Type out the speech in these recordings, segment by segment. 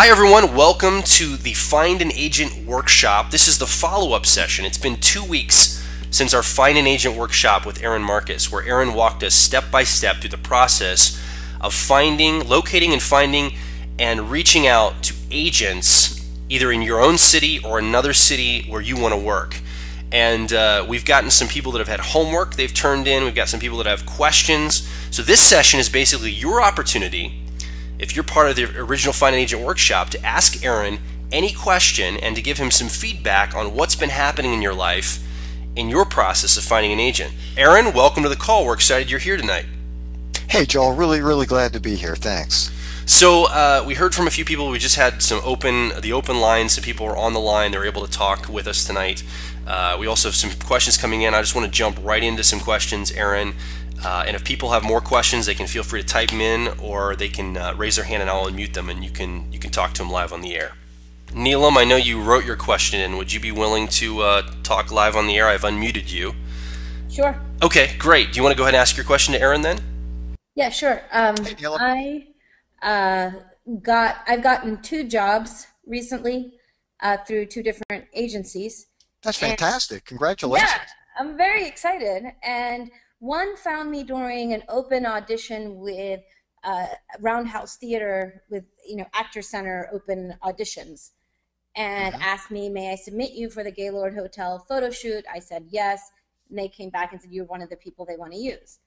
Hi everyone, welcome to the Find an Agent workshop. This is the follow-up session. It's been 2 weeks since our Find an Agent workshop with Aaron Marcus, where Aaron walked us step by step through the process of locating and finding and reaching out to agents either in your own city or another city where you want to work. And we've gotten some people that have had homework they've turned in. We've got some people that have questions. So this session is basically your opportunity, if you're part of the original Find an Agent workshop, to ask Aaron any question and to give him some feedback on what's been happening in your life in your process of finding an agent. Aaron, welcome to the call. We're excited you're here tonight. Hey, Joel, really glad to be here. Thanks. So we heard from a few people. We just had the open lines. Some people were on the line. They were able to talk with us tonight. We also have some questions coming in. I just want to jump right into some questions, Aaron. And if people have more questions, they can feel free to type them in, or they can raise their hand and I'll unmute them, and you can talk to them live on the air. Neelam, I know you wrote your question in. Would you be willing to talk live on the air? I've unmuted you. Sure. Okay, great. Do you want to go ahead and ask your question to Aaron then? Yeah, sure. Hey, Neelam. I've gotten 2 jobs recently through 2 different agencies. That's And fantastic. Congratulations. yeah, I'm very excited. And one found me during an open audition with Roundhouse Theater with Actors Center open auditions, and Mhm. asked me, may I submit you for the Gaylord Hotel photo shoot? I said yes, and they came back and said you're one of the people they want to use.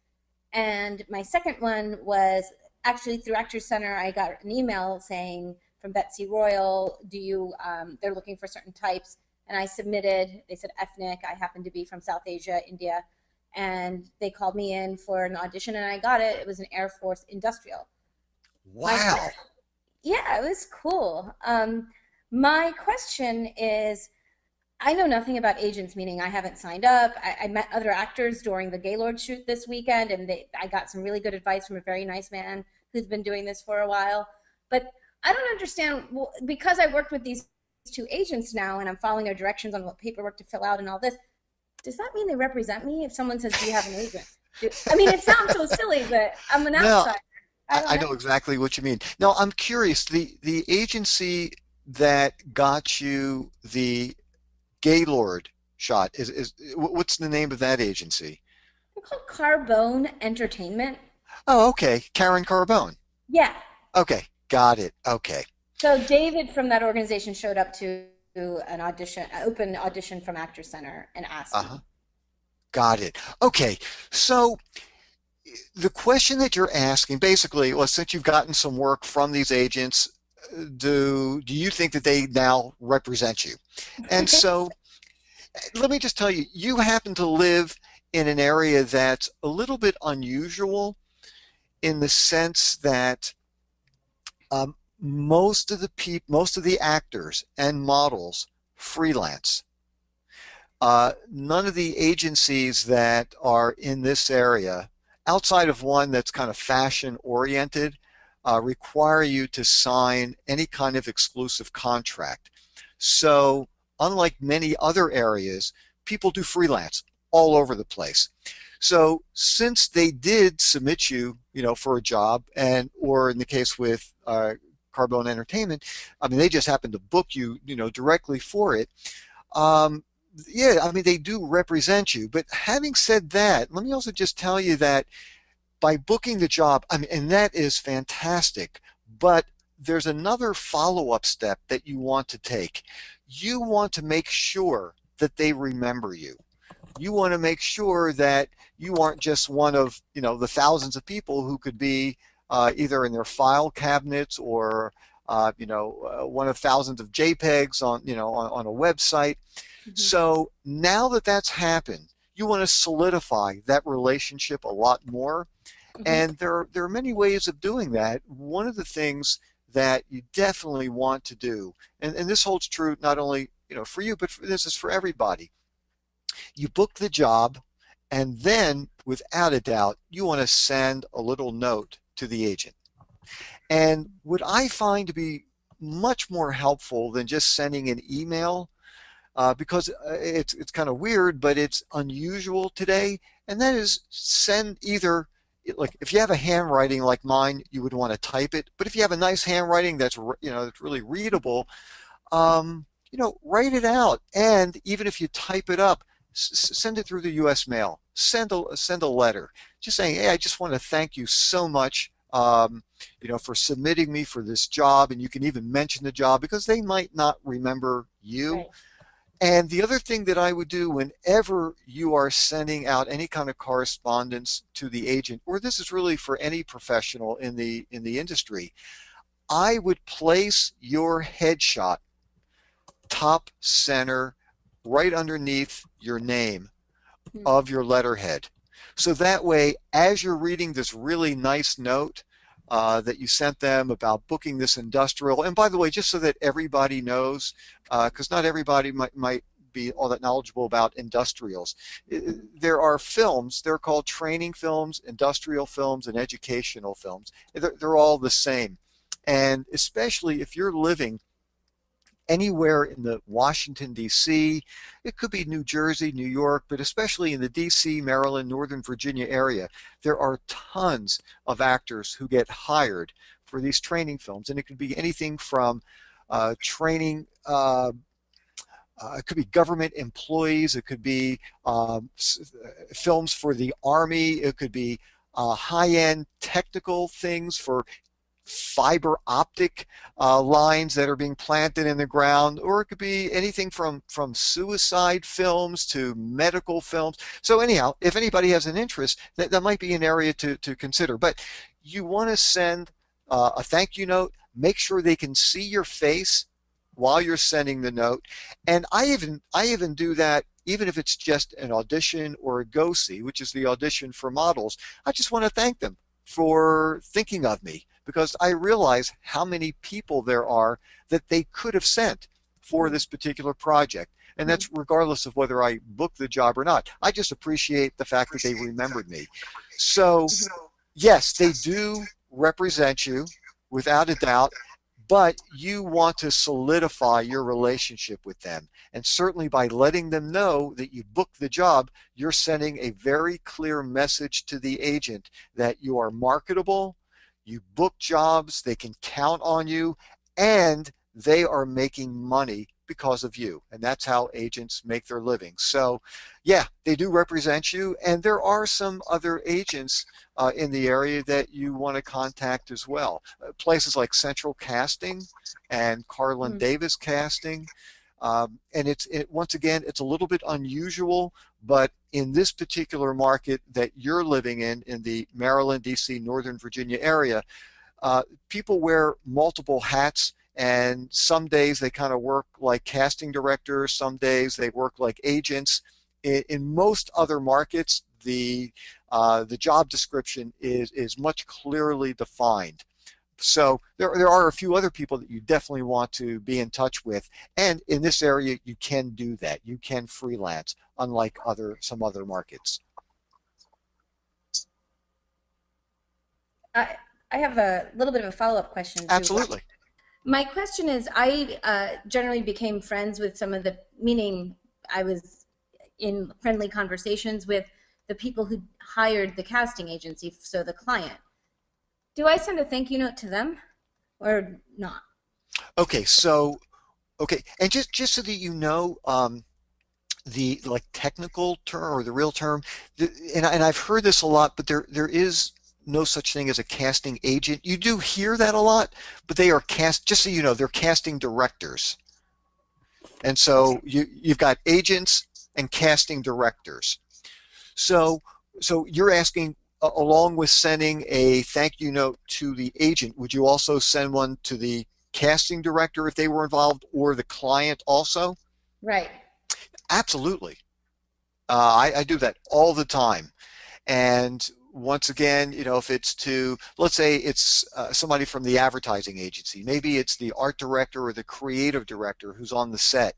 And my second one was actually through Actors Center. I got an email saying from Betsy Royal, they're looking for certain types, and I submitted. They said ethnic. I happen to be from South Asia, India, and they called me in for an audition, and I got it. It was an Air Force industrial. My Wow. Yeah, it was cool. My question is, I know nothing about agents, meaning I haven't signed up. I met other actors during the Gaylord shoot this weekend, and I got some really good advice from a very nice man who's been doing this for a while. But I don't understand, well, because I worked with these 2 agents now, and I'm following their directions on what paperwork to fill out and all this. Does that mean they represent me if someone says, do you have an agent? I mean, it sounds so silly, but I'm an No, outsider. I I don't I know. know exactly what you mean. Now, I'm curious, the agency that got you the Gaylord shot what's the name of that agency? They're called Carbone Entertainment. Oh, okay. Karen Carbone. Yeah. Okay, got it. Okay. So David from that organization showed up to an open audition from Actors Center, and asked Uh-huh. me. Got it. Okay. So the question that you're asking, basically, well, since you've gotten some work from these agents, do you think that they now represent you? And so let me just tell you, you happen to live in an area that's a little bit unusual in the sense that most of the actors and models freelance. None of the agencies that are in this area, outside of one that's kind of fashion oriented, require you to sign any kind of exclusive contract. So, unlike many other areas, people do freelance all over the place. So, since they did submit you, for a job, or in the case with Carbone Entertainment, I mean, they just happened to book you, directly for it. Um, yeah, I mean, they do represent you. But having said that, let me also just tell you that by booking the job, I mean, and that is fantastic, but there's another follow-up step that you want to take. You want to make sure that they remember you. You want to make sure that you aren't just one of, the thousands of people who could be either in their file cabinets or, one of thousands of JPEGs on a website. Mhm. So now that that's happened, you want to solidify that relationship a lot more. Mhm. And there are many ways of doing that. One of the things that you definitely want to do, and this holds true not only for you, but this is for everybody. You book the job, and then without a doubt, you want to send a little note to the agent. And what I find to be much more helpful than just sending an email, because it's kind of weird, but it's unusual today, and that is send either like if you have a handwriting like mine, you would want to type it. But if you have a nice handwriting that's that's really readable, write it out. And even if you type it up, send it through the U.S. mail. Send a letter, just saying, hey, I just want to thank you so much, for submitting me for this job. And you can even mention the job because they might not remember you. Right. And the other thing that I would do whenever you are sending out any kind of correspondence to the agent, or this is really for any professional in the industry, I would place your headshot top center right underneath your name Hmm. of your letterhead. So that way, as you're reading this really nice note that you sent them about booking this industrial, and by the way, just so that everybody knows, because not everybody might be all that knowledgeable about industrials. There are films, they're called training films, industrial films, and educational films. They're all the same. And especially if you're living anywhere in the Washington, D.C., it could be New Jersey, New York, but especially in the D.C., Maryland, Northern Virginia area, there are tons of actors who get hired for these training films. And it could be anything from training, it could be government employees, it could be films for the Army, it could be high-end technical things for fiber optic lines that are being planted in the ground, or it could be anything from suicide films to medical films. So anyhow, if anybody has an interest, that might be an area to consider. But you want to send a thank you note. Make sure they can see your face while you're sending the note. And I even do that even if it's just an audition or a go-see, which is the audition for models. I just want to thank them for thinking of me, because I realize how many people there are that they could have sent for this particular project. And that's regardless of whether I book the job or not. I just appreciate the fact that they remembered me. So yes, they do represent you without a doubt, but you want to solidify your relationship with them. And certainly by letting them know that you booked the job, you're sending a very clear message to the agent that you are marketable, you book jobs, they can count on you, and they are making money because of you. And that's how agents make their living. So yeah, they do represent you, and there are some other agents in the area that you want to contact as well. Places like Central Casting and Carlin Davis Casting. And once again, it's a little bit unusual, but in this particular market that you're living in the Maryland, D.C., Northern Virginia area, people wear multiple hats, and some days they kind of work like casting directors, some days they work like agents. In most other markets, the job description is much clearly defined. So there are a few other people that you definitely want to be in touch with, and in this area you can do that. You can freelance, unlike some other markets. I have a little bit of a follow-up question too. Absolutely. My question is, I generally became friends with meaning I was in friendly conversations with the people who hired the casting agency, so the client. Do I send a thank you note to them or not? Okay, and just so that you know, the technical term or the real term, and I've heard this a lot, but there is no such thing as a casting agent. You do hear that a lot, but they are just so you know, they're casting directors. And so you've got agents and casting directors. So you're asking, along with sending a thank you note to the agent, would you also send one to the casting director if they were involved, or the client also? Right. Absolutely. I do that all the time. And once again, if it's to, let's say it's somebody from the advertising agency, maybe it's the art director or the creative director who's on the set,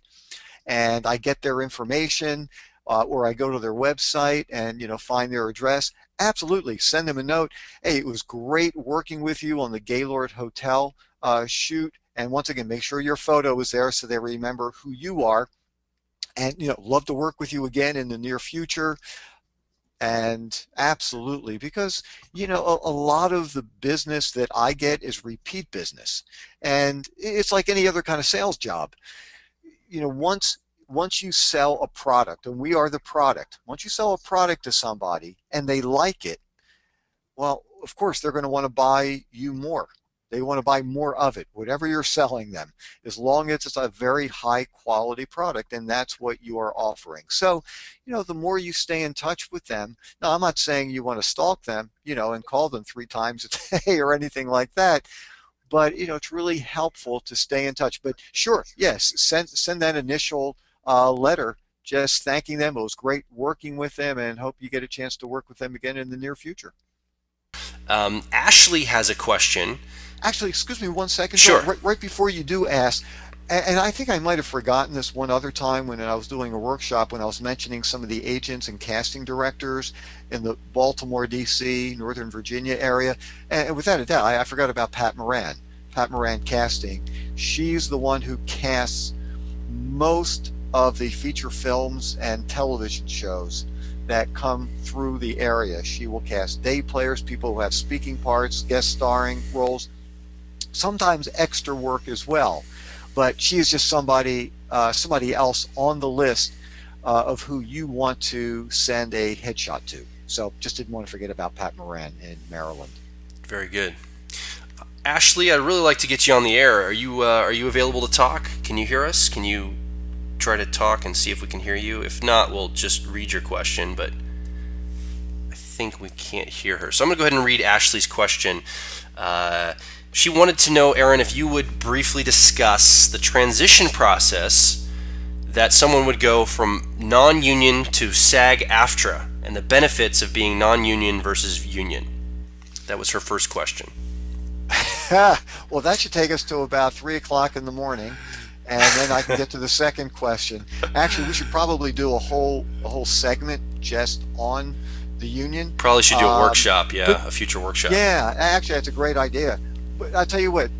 and I get their information, or I go to their website and find their address. Absolutely, send them a note. Hey, it was great working with you on the Gaylord Hotel shoot, and once again, make sure your photo is there so they remember who you are, and love to work with you again in the near future. And absolutely, because a lot of the business that I get is repeat business, and it's like any other kind of sales job. Once you sell a product, and we are the product. Once you sell a product to somebody and they like it, well, of course they're going to want to buy you more. They want to buy more of it, whatever you're selling them, as long as it's a very high quality product, and that's what you are offering. So, the more you stay in touch with them. Now, I'm not saying you want to stalk them, and call them 3 times a day or anything like that, but it's really helpful to stay in touch. But sure, yes, send that initial letter just thanking them. It was great working with them, and hope you get a chance to work with them again in the near future. Ashley has a question. Actually, excuse me 1 second. Sure. Right before you do ask, and I think I might have forgotten this one other time when I was doing a workshop, when I was mentioning some of the agents and casting directors in the Baltimore, D.C., Northern Virginia area. And without a doubt, I forgot about Pat Moran. Pat Moran Casting. She's the one who casts most of the feature films and television shows that come through the area. She will cast day players, people who have speaking parts, guest starring roles, sometimes extra work as well. But she is just somebody else on the list of who you want to send a headshot to. So just didn't want to forget about Pat Moran in Maryland. Very good. Ashley, I'd really like to get you on the air. Are you available to talk? Can you hear us? Can you try to talk and see if we can hear you? If not, we'll just read your question, but I think we can't hear her. So I'm going to go ahead and read Ashley's question. She wanted to know, Aaron, if you would briefly discuss the transition process that someone would go from non-union to SAG-AFTRA and the benefits of being non-union versus union. That was her first question. Well, that should take us to about 3 o'clock in the morning. And then I can get to the second question. Actually, we should probably do a whole segment just on the union. Probably should do a workshop, a future workshop. Yeah, actually, that's a great idea. But I'll tell you what,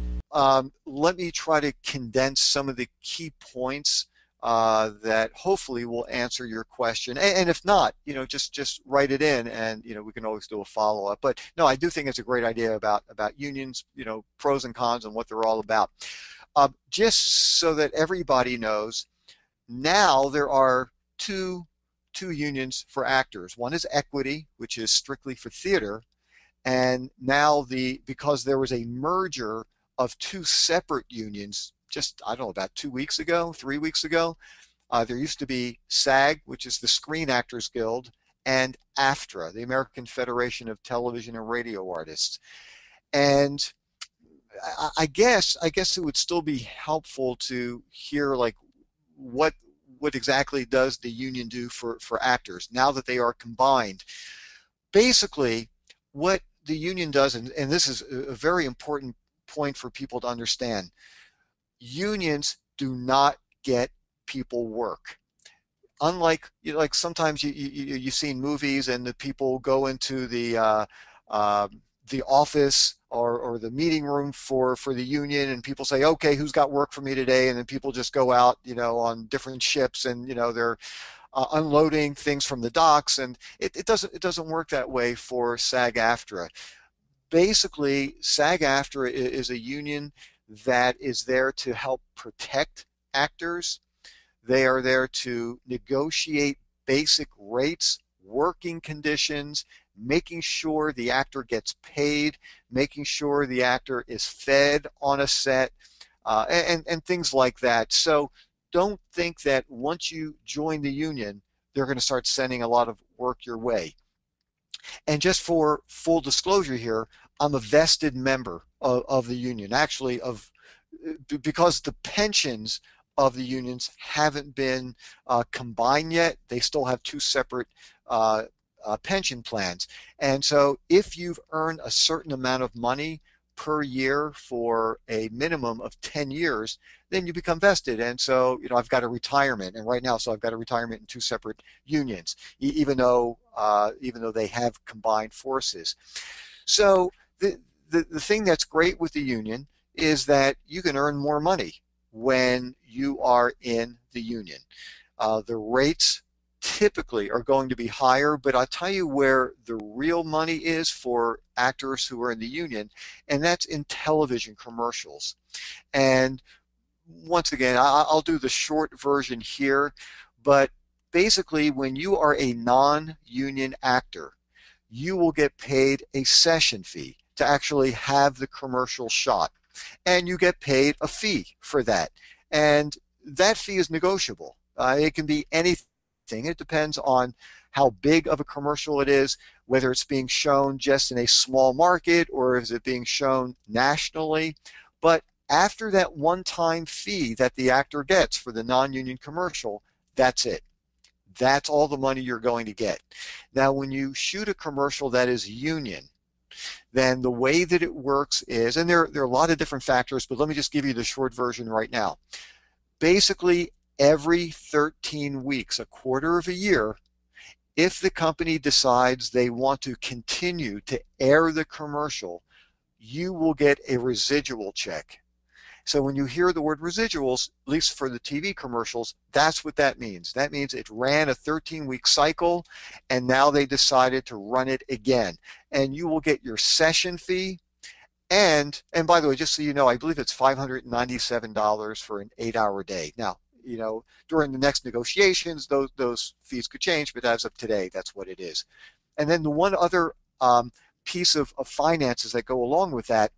let me try to condense some of the key points that hopefully will answer your question. And if not, just write it in, and we can always do a follow-up. But no, I do think it's a great idea about unions, pros and cons and what they're all about. Just so that everybody knows, now there are two unions for actors. One is Equity, which is strictly for theater, and now because there was a merger of 2 separate unions, just I don't know, about 2 weeks ago, 3 weeks ago, there used to be SAG, which is the Screen Actors Guild, and AFTRA, the American Federation of Television and Radio Artists. And I guess it would still be helpful to hear, like, what exactly does the union do for actors now that they are combined. Basically, what the union does, and this is a very important point for people to understand, unions do not get people work. Unlike, like sometimes you've seen movies and the people go into the office or the meeting room for the union, and people say, okay, who's got work for me today? And then people just go out, on different ships, and they're unloading things from the docks, and it doesn't work that way for SAG-AFTRA. Basically, SAG-AFTRA is a union that is there to help protect actors. They are there to negotiate basic rates, working conditions, making sure the actor gets paid, making sure the actor is fed on a set, and things like that. So don't think that once you join the union, they're going to start sending a lot of work your way. And just for full disclosure here, I'm a vested member of the union, actually, because the pensions of the unions haven't been combined yet. They still have 2 separate pension plans. And so if you've earned a certain amount of money per year for a minimum of 10 years, then you become vested. And so, I've got a retirement, and right now, so I've got a retirement in 2 separate unions, even though they have combined forces. So the thing that's great with the union is that you can earn more money when you are in the union. The rates typically are going to be higher, but I'll tell you where the real money is for actors who are in the union, and that's in television commercials. And once again, I'll do the short version here, but basically when you are a non-union actor, you will get paid a session fee to actually have the commercial shot, and you get paid a fee for that. And that fee is negotiable. It can be anything. It depends on how big of a commercial it is, whether it's being shown just in a small market or is it being shown nationally. But after that one-time fee that the actor gets for the non-union commercial, that's it. That's all the money you're going to get. Now, when you shoot a commercial that is union, then the way that it works is, and there are a lot of different factors, but let me just give you the short version right now. Basically, every 13 weeks, a quarter of a year, if the company decides they want to continue to air the commercial, you will get a residual check. So when you hear the word residuals, at least for the TV commercials, that's what that means. That means it ran a 13-week cycle, and now they decided to run it again. And you will get your session fee. And by the way, just so you know, I believe it's $597 for an 8-hour day. Now, you know, during the next negotiations, those fees could change, but as of today, that's what it is. And then the one other piece of finances that go along with that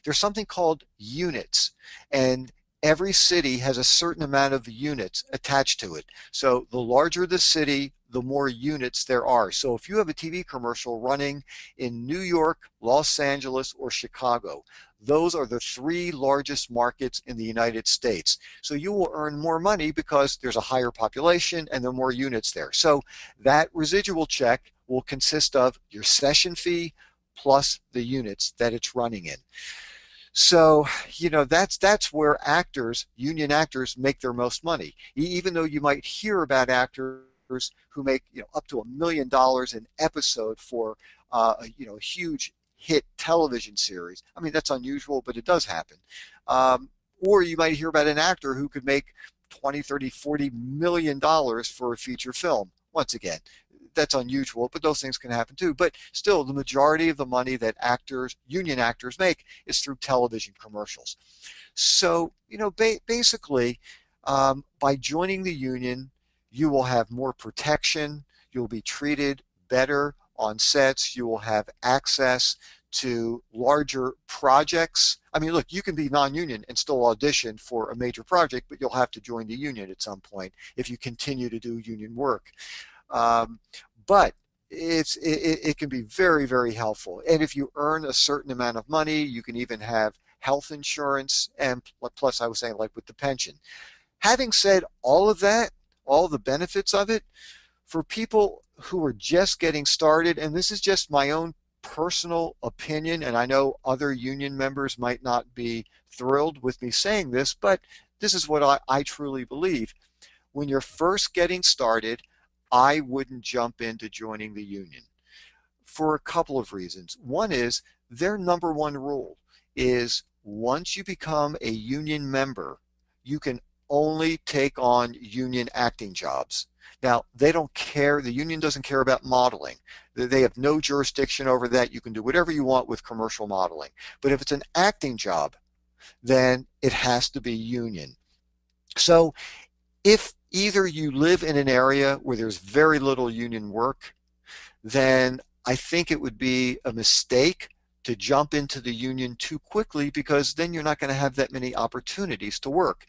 there's something called units, and every city has a certain amount of units attached to it. So the larger the city, the more units there are. So if you have a TV commercial running in New York, Los Angeles, or Chicago, those are the 3 largest markets in the United States. So you will earn more money because there's a higher population and there are more units there. So that residual check will consist of your session fee plus the units that it's running in. So, you know, that's where actors, union actors, make their most money. Even though you might hear about actors who make, you know, up to $1 million an episode for you know, a huge hit television series. I mean, that's unusual, but it does happen. Or you might hear about an actor who could make 20, 30, 40 million dollars for a feature film. Once again, that's unusual, but those things can happen too. But still, the majority of the money that actors, union actors, make is through television commercials. So, you know, basically, by joining the union, you will have more protection, you'll be treated better on sets, you will have access to larger projects. I mean, look, you can be non-union and still audition for a major project, but you'll have to join the union at some point if you continue to do union work. But it can be very, very helpful. And if you earn a certain amount of money, you can even have health insurance, and plus I was saying, like with the pension. Having said all of that, all the benefits of it, for people who are just getting started, and this is just my own personal opinion, and I know other union members might not be thrilled with me saying this, but this is what I truly believe. When you're first getting started, I wouldn't jump into joining the union for a couple of reasons. One is their number one rule is once you become a union member, you can only take on union acting jobs. Now, they don't care, the union doesn't care about modeling. They have no jurisdiction over that. You can do whatever you want with commercial modeling. But if it's an acting job, then it has to be union. So if either you live in an area where there's very little union work, then I think it would be a mistake to jump into the union too quickly, because then you're not going to have that many opportunities to work.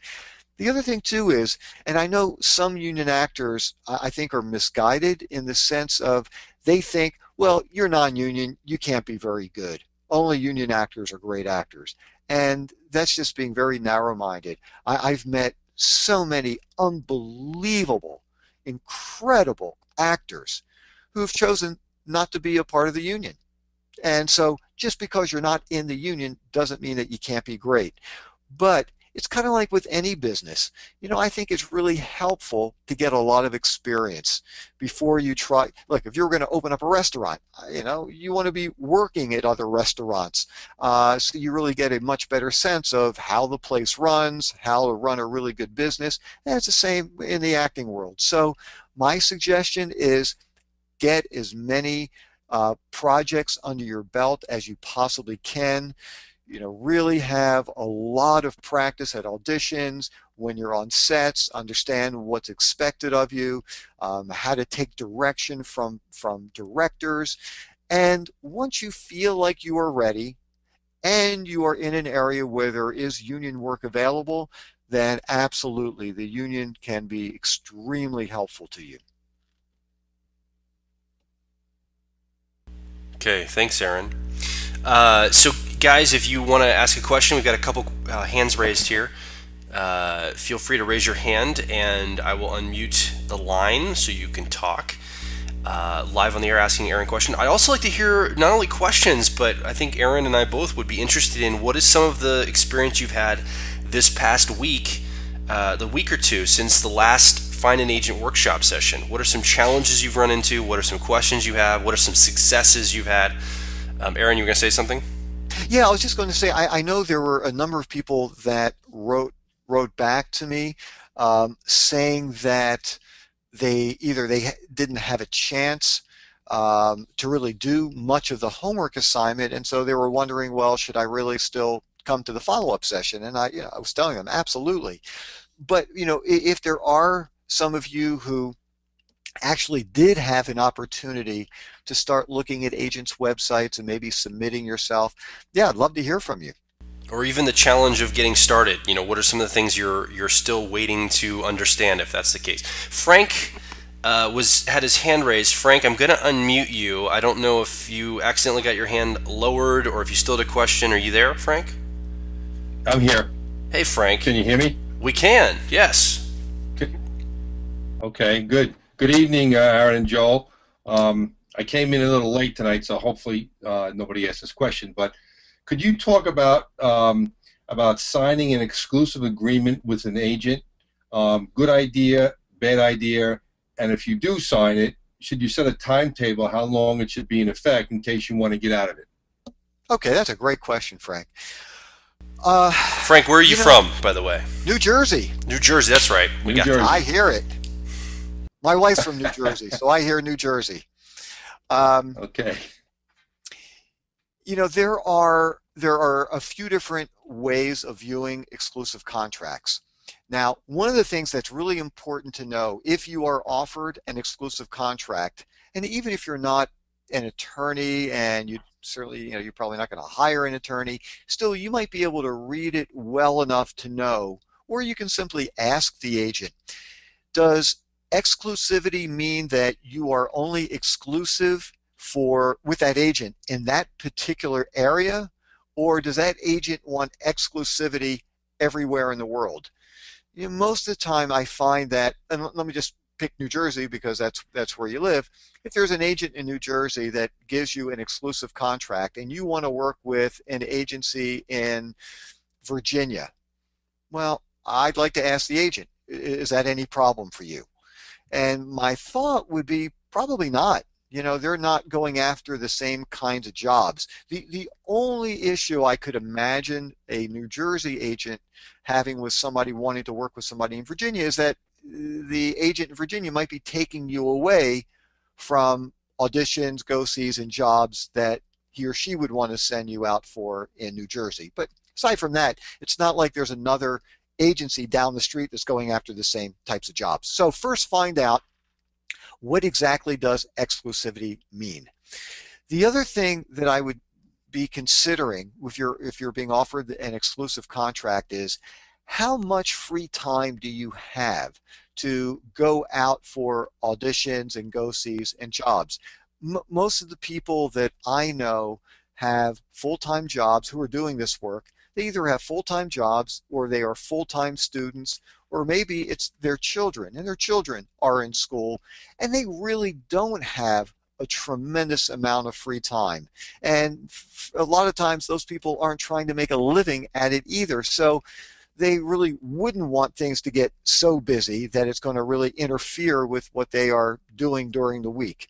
The other thing too is, and I know some union actors I think are misguided in the sense of they think, well, you're non-union, you can't be very good. Only union actors are great actors. And that's just being very narrow-minded. I've met so many unbelievable, incredible actors who have chosen not to be a part of the union. And so just because you're not in the union doesn't mean that you can't be great. But it's kind of like with any business. I think it's really helpful to get a lot of experience before you try. Look, if you're going to open up a restaurant, you want to be working at other restaurants, so you really get a much better sense of how the place runs, how to run a really good business. And it's the same in the acting world. So my suggestion is get as many projects under your belt as you possibly can. Really have a lot of practice at auditions, when you're on sets, understand what's expected of you, how to take direction from directors. And once you feel like you are ready and you are in an area where there is union work available, then absolutely the union can be extremely helpful to you. Okay, thanks, Aaron. So guys, if you want to ask a question, we've got a couple hands raised here. Feel free to raise your hand and I will unmute the line so you can talk live on the air asking Aaron a question. I'd also like to hear not only questions, but I think Aaron and I both would be interested in what is some of the experience you've had this past week, the week or two since the last Find an Agent workshop session. What are some challenges you've run into? What are some questions you have? What are some successes you've had? Aaron, you were going to say something? Yeah, I was just going to say, I know there were a number of people that wrote back to me saying that they didn't have a chance to really do much of the homework assignment, and so they were wondering, well, should I really still come to the follow-up session? And I was telling them, absolutely. But if there are some of you who actually did have an opportunity to start looking at agents' websites and maybe submitting yourself, yeah, I'd love to hear from you. Or even the challenge of getting started. What are some of the things you're still waiting to understand, if that's the case? Frank had his hand raised. Frank, I'm going to unmute you. I don't know if you accidentally got your hand lowered or if you still had a question. Are you there, Frank? I'm here. Hey, Frank. Can you hear me? We can, yes. Okay, good. Good evening, Aaron and Joel. I came in a little late tonight, so hopefully nobody asked this question. But could you talk about signing an exclusive agreement with an agent? Good idea, bad idea, and if you do sign it, should you set a timetable how long it should be in effect in case you want to get out of it? Okay, that's a great question, Frank. Frank, where are you from, by the way? New Jersey. New Jersey, that's right. New Jersey. I hear it. My wife's from New Jersey, so I hear New Jersey. Okay. There are a few different ways of viewing exclusive contracts. Now, one of the things that's really important to know, if you are offered an exclusive contract, and even if you're not an attorney and you certainly, you're probably not going to hire an attorney, still you might be able to read it well enough to know, or you can simply ask the agent, does exclusivity mean that you are only exclusive with that agent in that particular area, or does that agent want exclusivity everywhere in the world? Most of the time I find that, and let me just pick New Jersey because that's where you live. If there's an agent in New Jersey that gives you an exclusive contract and you want to work with an agency in Virginia, well, I'd like to ask the agent, is that any problem for you? And my thought would be probably not. They're not going after the same kinds of jobs. The only issue I could imagine a New Jersey agent having with somebody wanting to work with somebody in Virginia is that the agent in Virginia might be taking you away from auditions, go-sees, and jobs that he or she would want to send you out for in New Jersey. But aside from that, it's not like there's another agency down the street that's going after the same types of jobs. So first find out, what exactly does exclusivity mean? The other thing that I would be considering if you're being offered an exclusive contract is, how much free time do you have to go out for auditions and go-sees and jobs? Most of the people that I know have full-time jobs who are doing this work. They either have full-time jobs, or they are full-time students, or maybe it's their children, and their children are in school, and they really don't have a tremendous amount of free time. And a lot of times those people aren't trying to make a living at it either. So they really wouldn't want things to get so busy that it's going to really interfere with what they are doing during the week.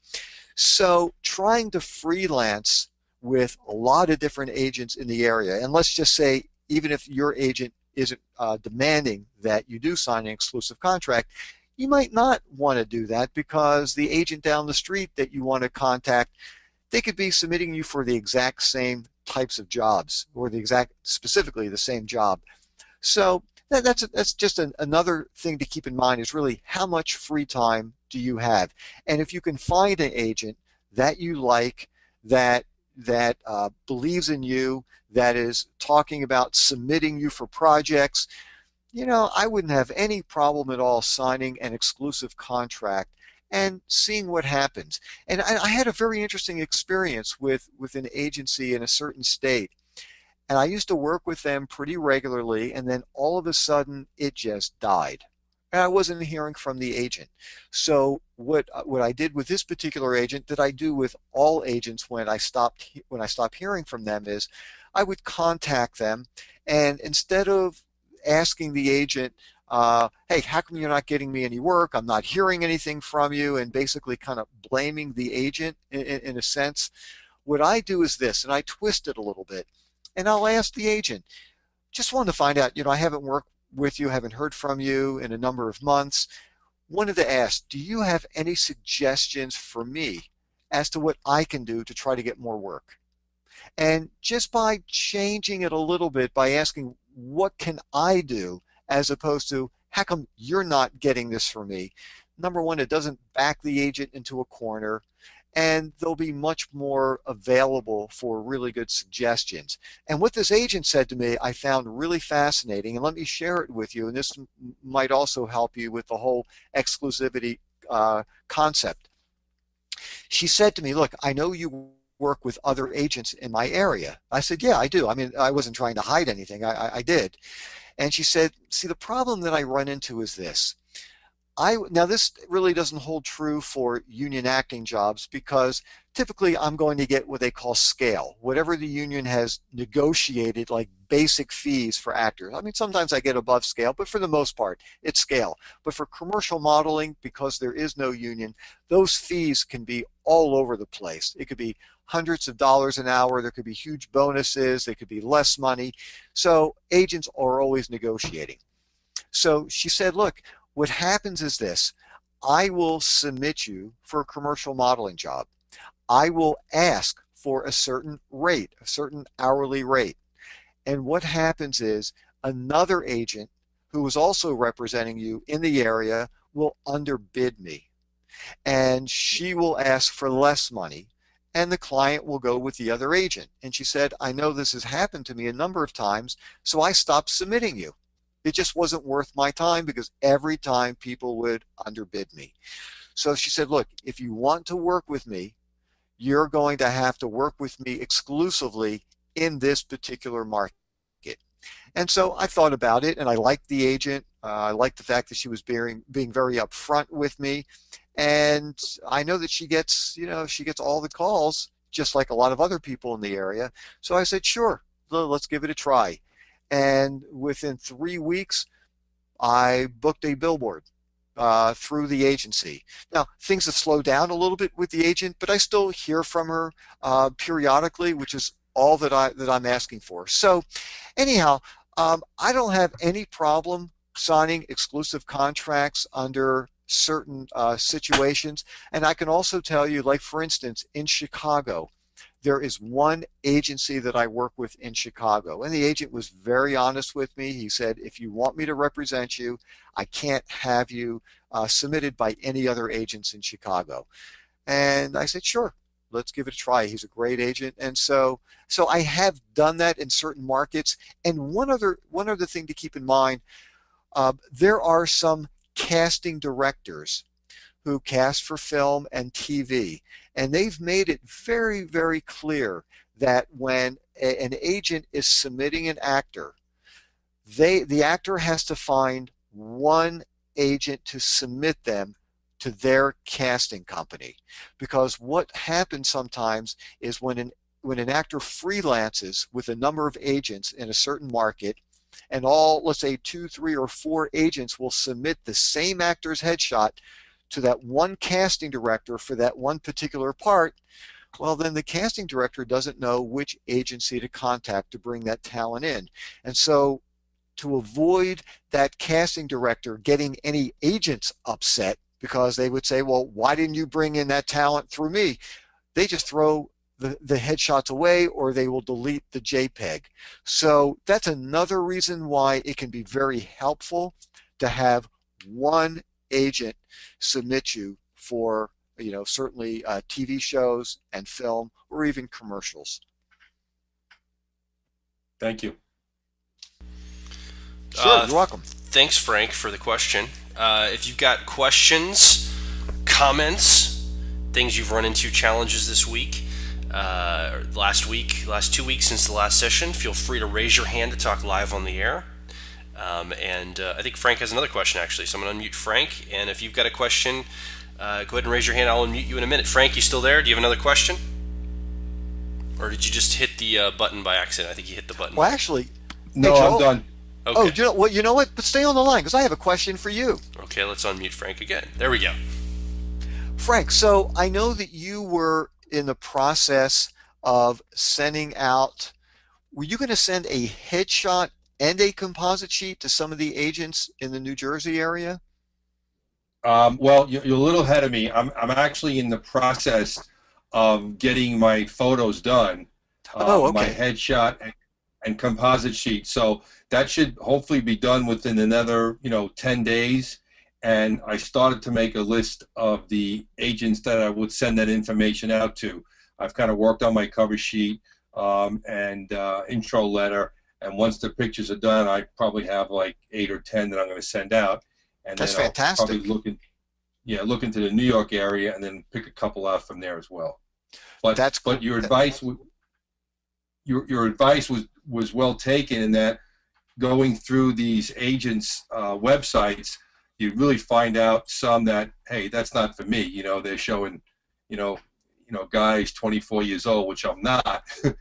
So trying to freelance with a lot of different agents in the area, and let's just say even if your agent isn't demanding that you do sign an exclusive contract, you might not want to do that because the agent down the street that you want to contact, they could be submitting you for the exact same types of jobs, or specifically the same job. So that's just another thing to keep in mind, is really how much free time do you have. And if you can find an agent that you like, that believes in you, that is talking about submitting you for projects, I wouldn't have any problem at all signing an exclusive contract and seeing what happens. And I had a very interesting experience with an agency in a certain state. And I used to work with them pretty regularly, and then all of a sudden it just died. And I wasn't hearing from the agent. So what I did with this particular agent, that I do with all agents when I stop hearing from them, is I would contact them, and instead of asking the agent, hey, how come you're not getting me any work? I'm not hearing anything from you, and basically kind of blaming the agent in a sense, what I do is this, and I twist it a little bit, and I'll ask the agent, just wanted to find out, I haven't worked with you, haven't heard from you in a number of months. Wanted to ask, do you have any suggestions for me as to what I can do to try to get more work? And just by changing it a little bit, by asking, what can I do, as opposed to, how come you're not getting this for me? Number one, it doesn't back the agent into a corner, and they'll be much more available for really good suggestions. And what this agent said to me, I found really fascinating, and let me share it with you, and this might also help you with the whole exclusivity concept. She said to me, look, I know you work with other agents in my area. I said, yeah, I do. I mean, I wasn't trying to hide anything. I did. And she said, see, the problem that I run into is this. Now this really doesn't hold true for union acting jobs, because typically I'm going to get what they call scale, whatever the union has negotiated, like basic fees for actors. I mean, sometimes I get above scale, but for the most part it's scale. But for commercial modeling, because there is no union, those fees can be all over the place. It could be hundreds of dollars an hour, there could be huge bonuses, there could be less money. So agents are always negotiating. So she said, look, what happens is this. I will submit you for a commercial modeling job. I will ask for a certain rate, a certain hourly rate. And what happens is another agent who is also representing you in the area will underbid me. And she will ask for less money, and the client will go with the other agent. And she said, I know this has happened to me a number of times, so I stopped submitting you. It just wasn't worth my time, because every time people would underbid me. So she said, look, if you want to work with me, you're going to have to work with me exclusively in this particular market. And so I thought about it, and I liked the agent. I liked the fact that she was being very upfront with me. And I know that she gets all the calls, just like a lot of other people in the area. So I said, sure, let's give it a try. And within 3 weeks, I booked a billboard through the agency. Now, things have slowed down a little bit with the agent, but I still hear from her periodically, which is all that I'm asking for. So anyhow, I don't have any problem signing exclusive contracts under certain situations. And I can also tell you, like for instance, in Chicago, there is one agency that I work with in Chicago, and the agent was very honest with me. He said, if you want me to represent you, I can't have you submitted by any other agents in Chicago. And I said, sure, let's give it a try. He's a great agent. And so I have done that in certain markets. And one other thing to keep in mind, there are some casting directors who cast for film and TV, and they've made it very, very clear that when an agent is submitting an actor, the actor has to find one agent to submit them to their casting company. Because what happens sometimes is when an actor freelances with a number of agents in a certain market, and all, let's say 2, 3, or 4 agents will submit the same actor's headshot to that one casting director for that one particular part, well, then the casting director doesn't know which agency to contact to bring that talent in. And so to avoid that casting director getting any agents upset because they would say, well, why didn't you bring in that talent through me? They just throw the headshots away, or they will delete the JPEG. So that's another reason why it can be very helpful to have one agent submit you for, certainly TV shows and film, or even commercials. Thank you. Sure, you're welcome. Thanks, Frank, for the question. If you've got questions, comments, things you've run into, challenges this week, last 2 weeks since the last session, feel free to raise your hand to talk live on the air. I think Frank has another question, actually, so I'm going to unmute Frank. And if you've got a question, go ahead and raise your hand. I'll unmute you in a minute. Frank, you still there? Do you have another question? Or did you just hit the button by accident? I think you hit the button. Well, actually, no, hey, I'm done. Okay. Oh, you know what? But stay on the line, because I have a question for you. Okay, let's unmute Frank again. There we go. Frank, so I know that you were in the process of sending out, were you going to send a headshot and a composite sheet to some of the agents in the New Jersey area? Well, you're a little ahead of me. I'm actually in the process of getting my photos done. Okay. My headshot and composite sheet. So that should hopefully be done within another, 10 days. And I started to make a list of the agents that I would send that information out to. I've kind of worked on my cover sheet and intro letter. And once the pictures are done, I probably have like 8 or 10 that I'm going to send out. And that's then fantastic. I'll probably look into the New York area and then pick a couple out from there as well. But that's cool. But your advice, your advice was well taken in that going through these agents' websites, you really find out some that, hey, that's not for me. They're showing, guys 24 years old, which I'm not, and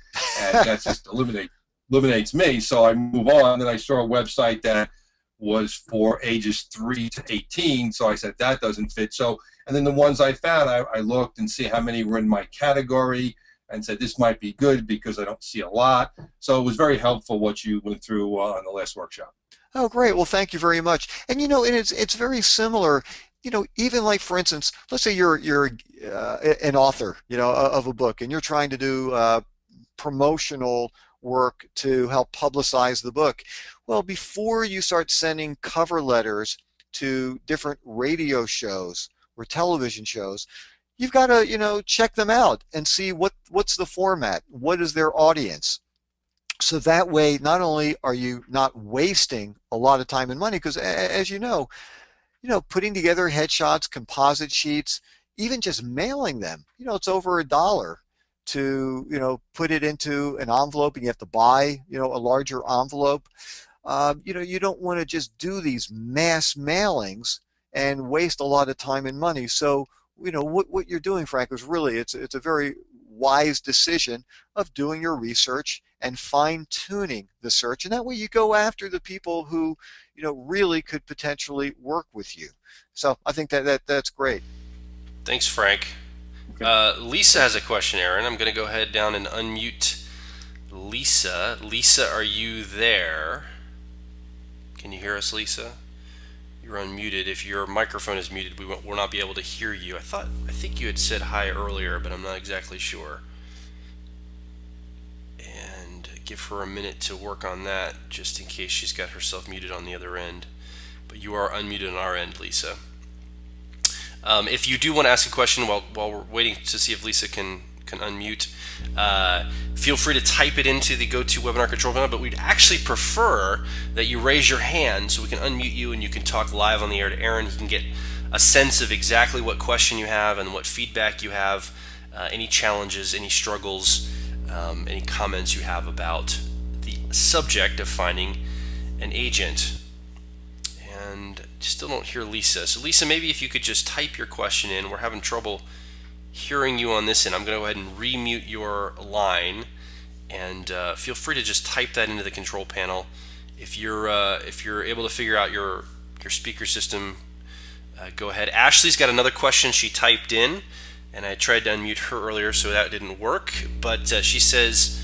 that just eliminates me. So I move on. Then I saw a website that was for ages 3 to 18. So I said that doesn't fit. So, and then the ones I found, I looked and see how many were in my category, and said this might be good because I don't see a lot. So it was very helpful what you went through on the last workshop. Oh, great. Well, thank you very much. And and it's very similar. Even like, for instance, let's say you're an author, of a book, and you're trying to do promotional work to help publicize the book. Well, before you start sending cover letters to different radio shows or television shows, you've got to, check them out and see what's the format, what is their audience. So that way, not only are you not wasting a lot of time and money, because as you know, putting together headshots, composite sheets, even just mailing them, it's over $1 to, put it into an envelope, and you have to buy, a larger envelope. You don't want to just do these mass mailings and waste a lot of time and money. So, what you're doing, Frank, is really, it's a very wise decision of doing your research and fine-tuning the search, and that way you go after the people who really could potentially work with you. So I think that's great. Thanks, Frank. Lisa has a question, Aaron. I'm going to go ahead down and unmute Lisa. Lisa, are you there? Can you hear us, Lisa? You're unmuted. If your microphone is muted, we will not be able to hear you. I think you had said hi earlier, but I'm not exactly sure. And give her a minute to work on that, just in case she's got herself muted on the other end. But you are unmuted on our end, Lisa. If you do want to ask a question while we're waiting to see if Lisa can unmute, feel free to type it into the GoToWebinar control panel, but we'd actually prefer that you raise your hand so we can unmute you and you can talk live on the air to Aaron. He can get a sense of exactly what question you have and what feedback you have, any challenges, any struggles, any comments you have about the subject of finding an agent. And still don't hear Lisa. So Lisa, maybe if you could just type your question in. We're having trouble hearing you on this end. I'm going to go ahead and remute your line, and feel free to just type that into the control panel, if you're able to figure out your speaker system, go ahead. Ashley's got another question she typed in, and I tried to unmute her earlier, so that didn't work. But she says,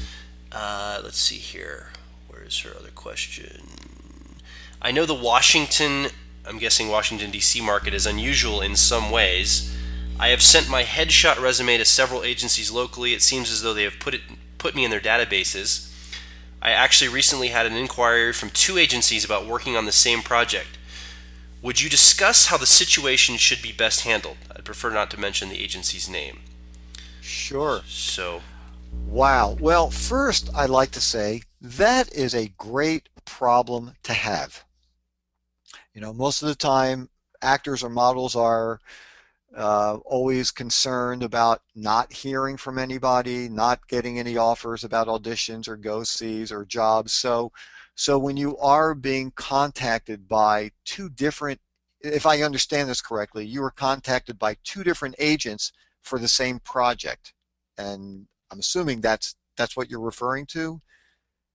let's see here. Where's her other question? I know the Washington, I'm guessing Washington, D.C. market is unusual in some ways. I have sent my headshot resume to several agencies locally. It seems as though they have put me in their databases. I actually recently had an inquiry from 2 agencies about working on the same project. Would you discuss how the situation should be best handled? I'd prefer not to mention the agency's name. Sure. So. Wow. Well, first, I'd like to say that is a great problem to have. You know, most of the time, actors or models are always concerned about not hearing from anybody, not getting any offers about auditions or go-sees or jobs. So when you are being contacted by 2 different, if I understand this correctly, you were contacted by 2 different agents for the same project, and I'm assuming that's what you're referring to.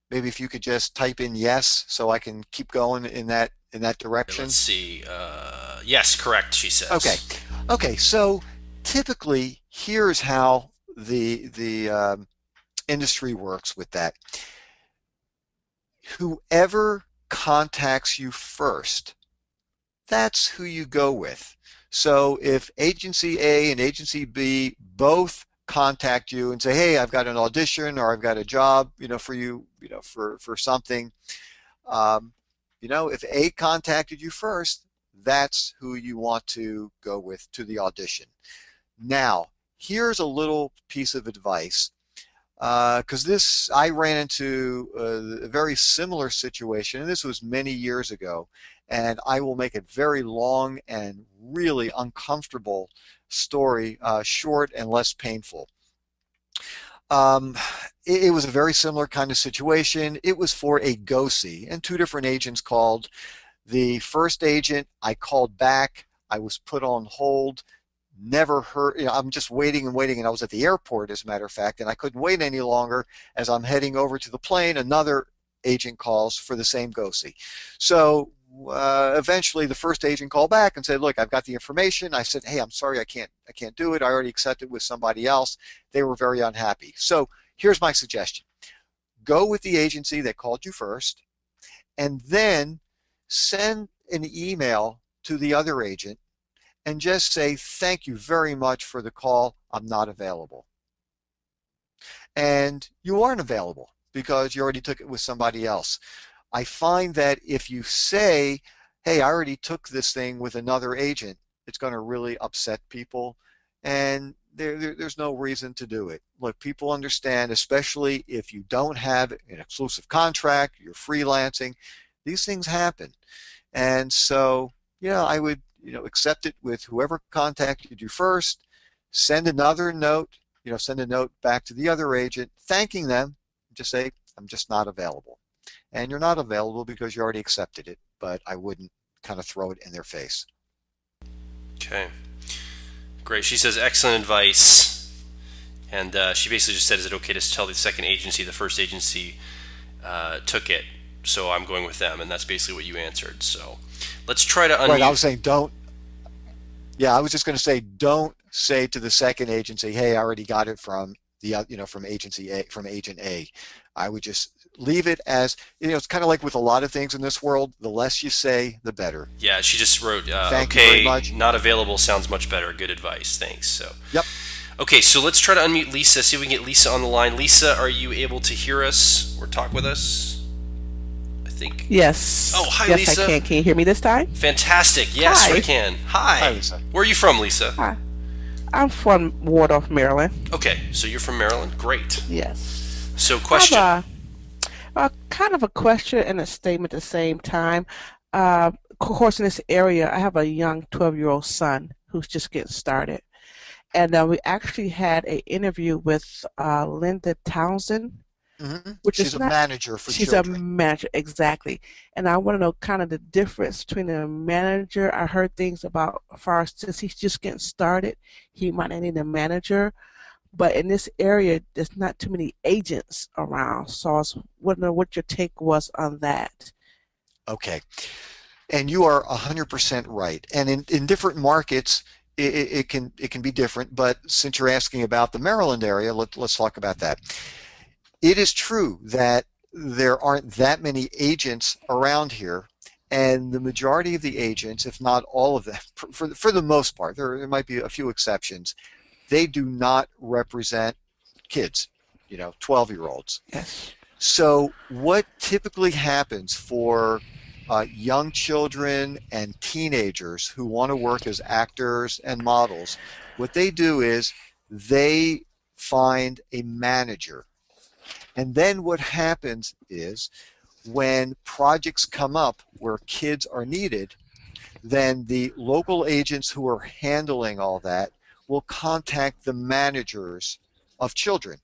Maybe if you could just type in yes, so I can keep going in that direction. Let's see. Yes, correct. She says. Okay. Okay. So typically, here's how the industry works with that. Whoever contacts you first, that's who you go with. So if agency A and agency B both contact you and say, hey, I've got an audition or I've got a job, for you, for something, if A contacted you first, that's who you want to go with to the audition. Now, here's a little piece of advice, because I ran into a very similar situation, and this was many years ago, and I will make it very long and really uncomfortable story short and less painful. It was a very similar kind of situation. It was for a go-see, and 2 different agents called. The first agent, I called back. I was put on hold. Never heard. I'm just waiting and waiting, and I was at the airport, as a matter of fact, and I couldn't wait any longer. As I'm heading over to the plane, another agent calls for the same go-see. So eventually, the first agent called back and said, "Look, I've got the information." I said, "Hey, I'm sorry, I can't do it. I already accepted with somebody else." They were very unhappy. So here's my suggestion: go with the agency that called you first, and then send an email to the other agent and just say, "Thank you very much for the call. I'm not available." And you aren't available because you already took it with somebody else. I find that if you say, "Hey, I already took this thing with another agent," it's going to really upset people, and there's no reason to do it. Look, people understand, especially if you don't have an exclusive contract, you're freelancing, these things happen. And so, I would, accept it with whoever contacted you first, send another note, send a note back to the other agent, thanking them, just say, "I'm just not available." And you're not available because you already accepted it, but I wouldn't kind of throw it in their face. Okay. Great. She says, excellent advice. And she basically just said, is it okay to tell the second agency the first agency took it? So I'm going with them. And that's basically what you answered. So let's try to unmute. Right, I was saying don't. Yeah, I was just going to say don't say to the second agency, "Hey, I already got it from from agency A, from agent A." I would just leave it as, it's kind of like with a lot of things in this world, the less you say, the better. Yeah, she just wrote, Thank you very much. Not available sounds much better. Good advice. Thanks. So. Yep. Okay, so let's try to unmute Lisa, see if we can get Lisa on the line. Lisa, are you able to hear us or talk with us? I think. Yes. Oh, hi, yes, Lisa. Yes, I can. Can you hear me this time? Fantastic. Yes, hi. we can. Hi. Hi, Lisa. Where are you from, Lisa? Hi. I'm from Waldorf, Maryland. Okay, so you're from Maryland. Great. Yes. So, question. I have kind of a question and a statement at the same time. Of course, in this area, I have a young 12-year-old son who's just getting started. And we actually had an interview with Linda Townsend, which she's is a not, manager for she's children. a manager, exactly. And I want to know kind of the difference between a manager. I heard things about, as far as since he's just getting started, he might not need a manager. But in this area, there's not too many agents around. So I was wondering what your take was on that. Okay. And you are 100% right. And in different markets, it can be different. But since you're asking about the Maryland area, let's talk about that. It is true that there aren't that many agents around here, and the majority of the agents, if not all of them, for the most part, there might be a few exceptions, they do not represent kids, 12-year-olds. Yes. So what typically happens for young children and teenagers who want to work as actors and models, what they do is they find a manager. And then what happens is when projects come up where kids are needed, then the local agents who are handling all that will contact the managers of children.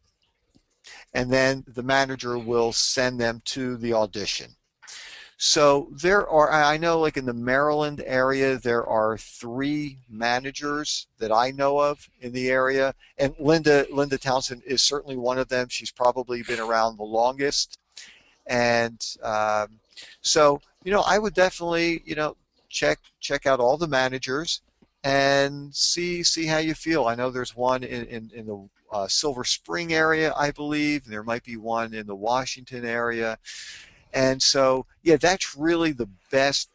And then the manager will send them to the audition. So there are, I know like in the Maryland area, there are 3 managers that I know of in the area. And Linda Townsend is certainly one of them. She's probably been around the longest. And so, I would definitely, check out all the managers and see how you feel. I know there's one in the Silver Spring area, I believe. There might be one in the Washington area. And so, yeah, that's really the best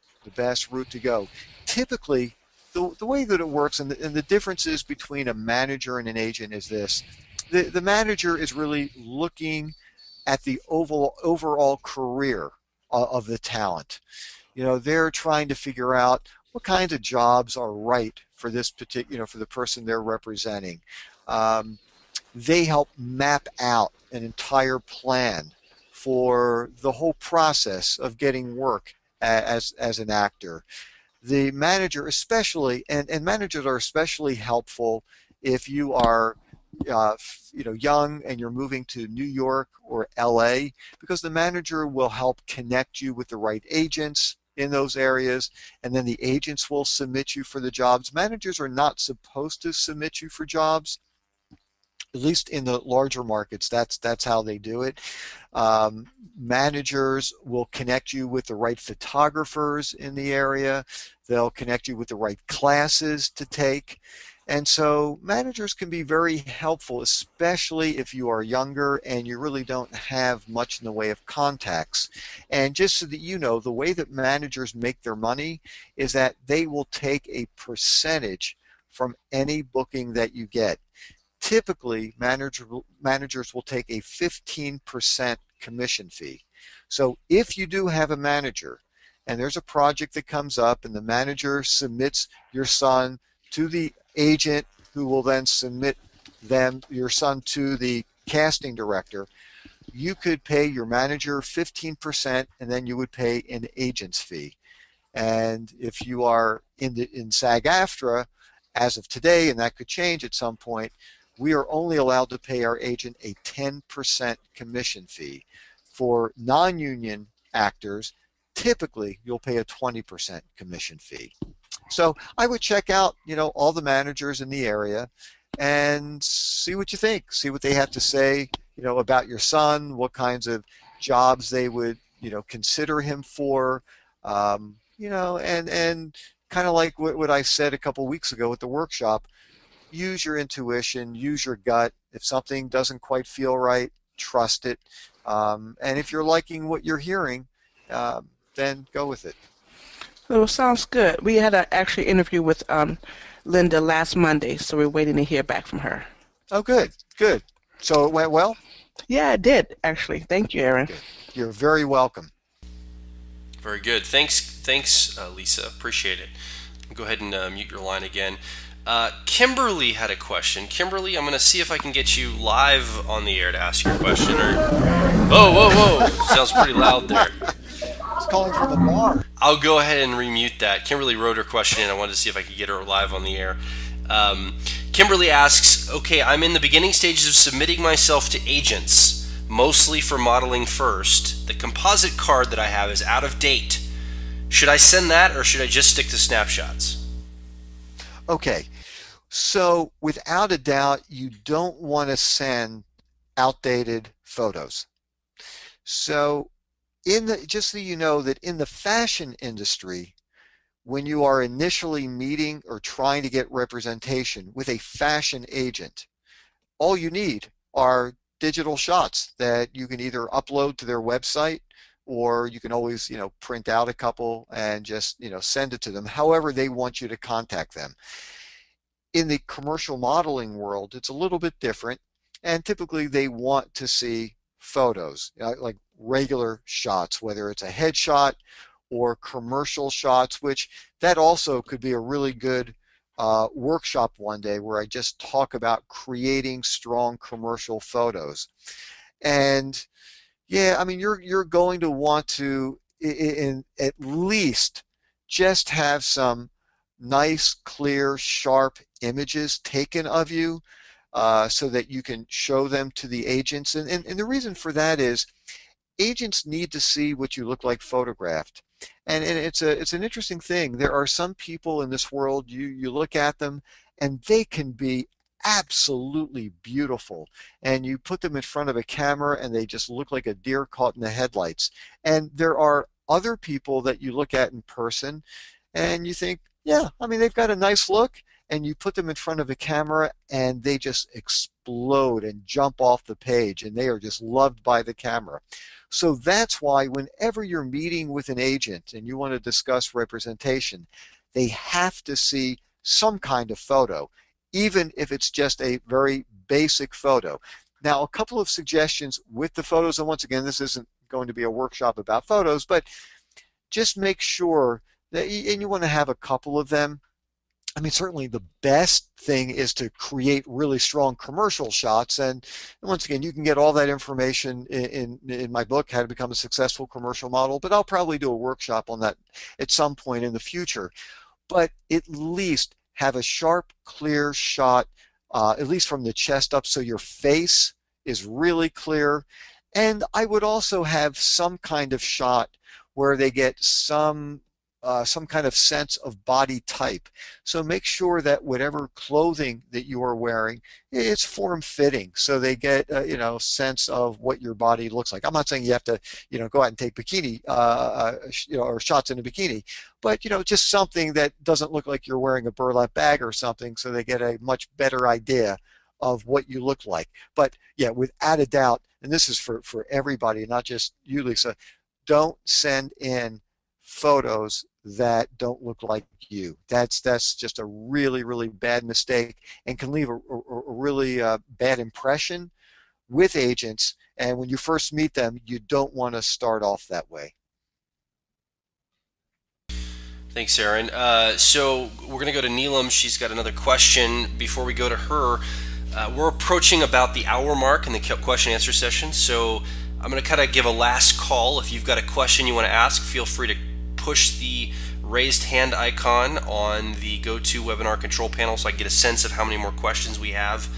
route to go. Typically, the way that it works and the differences between a manager and an agent is this. The manager is really looking at the overall career of the talent. They're trying to figure out what kinds of jobs are right for this particular, for the person they're representing. They help map out an entire plan for the whole process of getting work as an actor. The manager especially, and managers are especially helpful if you are young and you're moving to New York or LA, because the manager will help connect you with the right agents in those areas, and then the agents will submit you for the jobs. Managers are not supposed to submit you for jobs, at least in the larger markets. That's how they do it. Managers will connect you with the right photographers in the area. They'll connect you with the right classes to take. And so managers can be very helpful, especially if you are younger and you really don't have much in the way of contacts. And just so that you know, the way that managers make their money is that they will take a percentage from any booking that you get. Typically, managers will take a 15% commission fee. So if you do have a manager and there's a project that comes up and the manager submits your son to the agent who will then submit your son to the casting director, you could pay your manager 15% and then you would pay an agent's fee. And if you are in SAG-AFTRA as of today, and that could change at some point, we are only allowed to pay our agent a 10% commission fee. For non-union actors, typically you'll pay a 20% commission fee. So I would check out, all the managers in the area and see what you think. See what they have to say, about your son, what kinds of jobs they would, consider him for, and kind of like what I said a couple weeks ago at the workshop. Use your intuition, use your gut. If something doesn't quite feel right, trust it. And if you're liking what you're hearing, then go with it. So sounds good. We had an actually interview with Linda last Monday, so we're waiting to hear back from her. Oh, good. So it went well? Yeah, it did, actually. Thank you, Aaron. Good. You're very welcome. Very good. Thanks, Lisa. Appreciate it. I'll go ahead and mute your line again. Kimberly had a question. Kimberly, I'm going to see if I can get you live on the air to ask your question. Whoa. Sounds pretty loud there. It's calling from the bar. I'll go ahead and remute that. Kimberly wrote her question in. I wanted to see if I could get her live on the air. Kimberly asks, okay, I'm in the beginning stages of submitting myself to agents, mostly for modeling first. The composite card that I have is out of date. Should I send that or should I just stick to snapshots? Okay, so without a doubt, you don't want to send outdated photos. So just so you know that in the fashion industry, when you are initially meeting or trying to get representation with a fashion agent, all you need are digital shots that you can either upload to their website, or you can always, print out a couple and just, send it to them, however they want you to contact them. In the commercial modeling world, it's a little bit different, and typically they want to see photos, like regular shots, whether it's a headshot or commercial shots, which that also could be a really good workshop one day, where I just talk about creating strong commercial photos. And yeah, I mean, you're going to want to at least just have some nice, clear, sharp images taken of you, so that you can show them to the agents. And the reason for that is agents need to see what you look like photographed. And it's an interesting thing. There are some people in this world, you look at them and they can be absolutely beautiful, and you put them in front of a camera and they just look like a deer caught in the headlights. And there are other people that you look at in person and you think, yeah, I mean, they've got a nice look, and you put them in front of a camera and they just explode and jump off the page, and they are just loved by the camera. So that's why whenever you're meeting with an agent and you want to discuss representation, they have to see some kind of photo, even if it's just a very basic photo. Now, a couple of suggestions with the photos, and once again, this isn't going to be a workshop about photos, but just make sure that, and you want to have a couple of them. I mean, certainly the best thing is to create really strong commercial shots, and once again, you can get all that information in my book, How to Become a Successful Commercial Model, but I'll probably do a workshop on that at some point in the future. But at least have a sharp, clear shot, at least from the chest up, so your face is really clear. And I would also have some kind of shot where they get some kind of sense of body type. So make sure that whatever clothing that you are wearing, it's form-fitting, so they get sense of what your body looks like. I'm not saying you have to go out and take bikini or shots in a bikini, but just something that doesn't look like you're wearing a burlap bag or something, so they get a much better idea of what you look like. But yeah, without a doubt, and this is for everybody, not just you, Lisa, don't send in photos that don't look like you. That's just a really, really bad mistake, and can leave a really bad impression with agents. And when you first meet them, you don't want to start off that way. Thanks, Aaron. So we're going to go to Neelam. She's got another question. Before we go to her, we're approaching about the hour mark in the question and answer session. So I'm going to kind of give a last call. If you've got a question you want to ask, feel free to push the raised hand icon on the GoToWebinar control panel so I can get a sense of how many more questions we have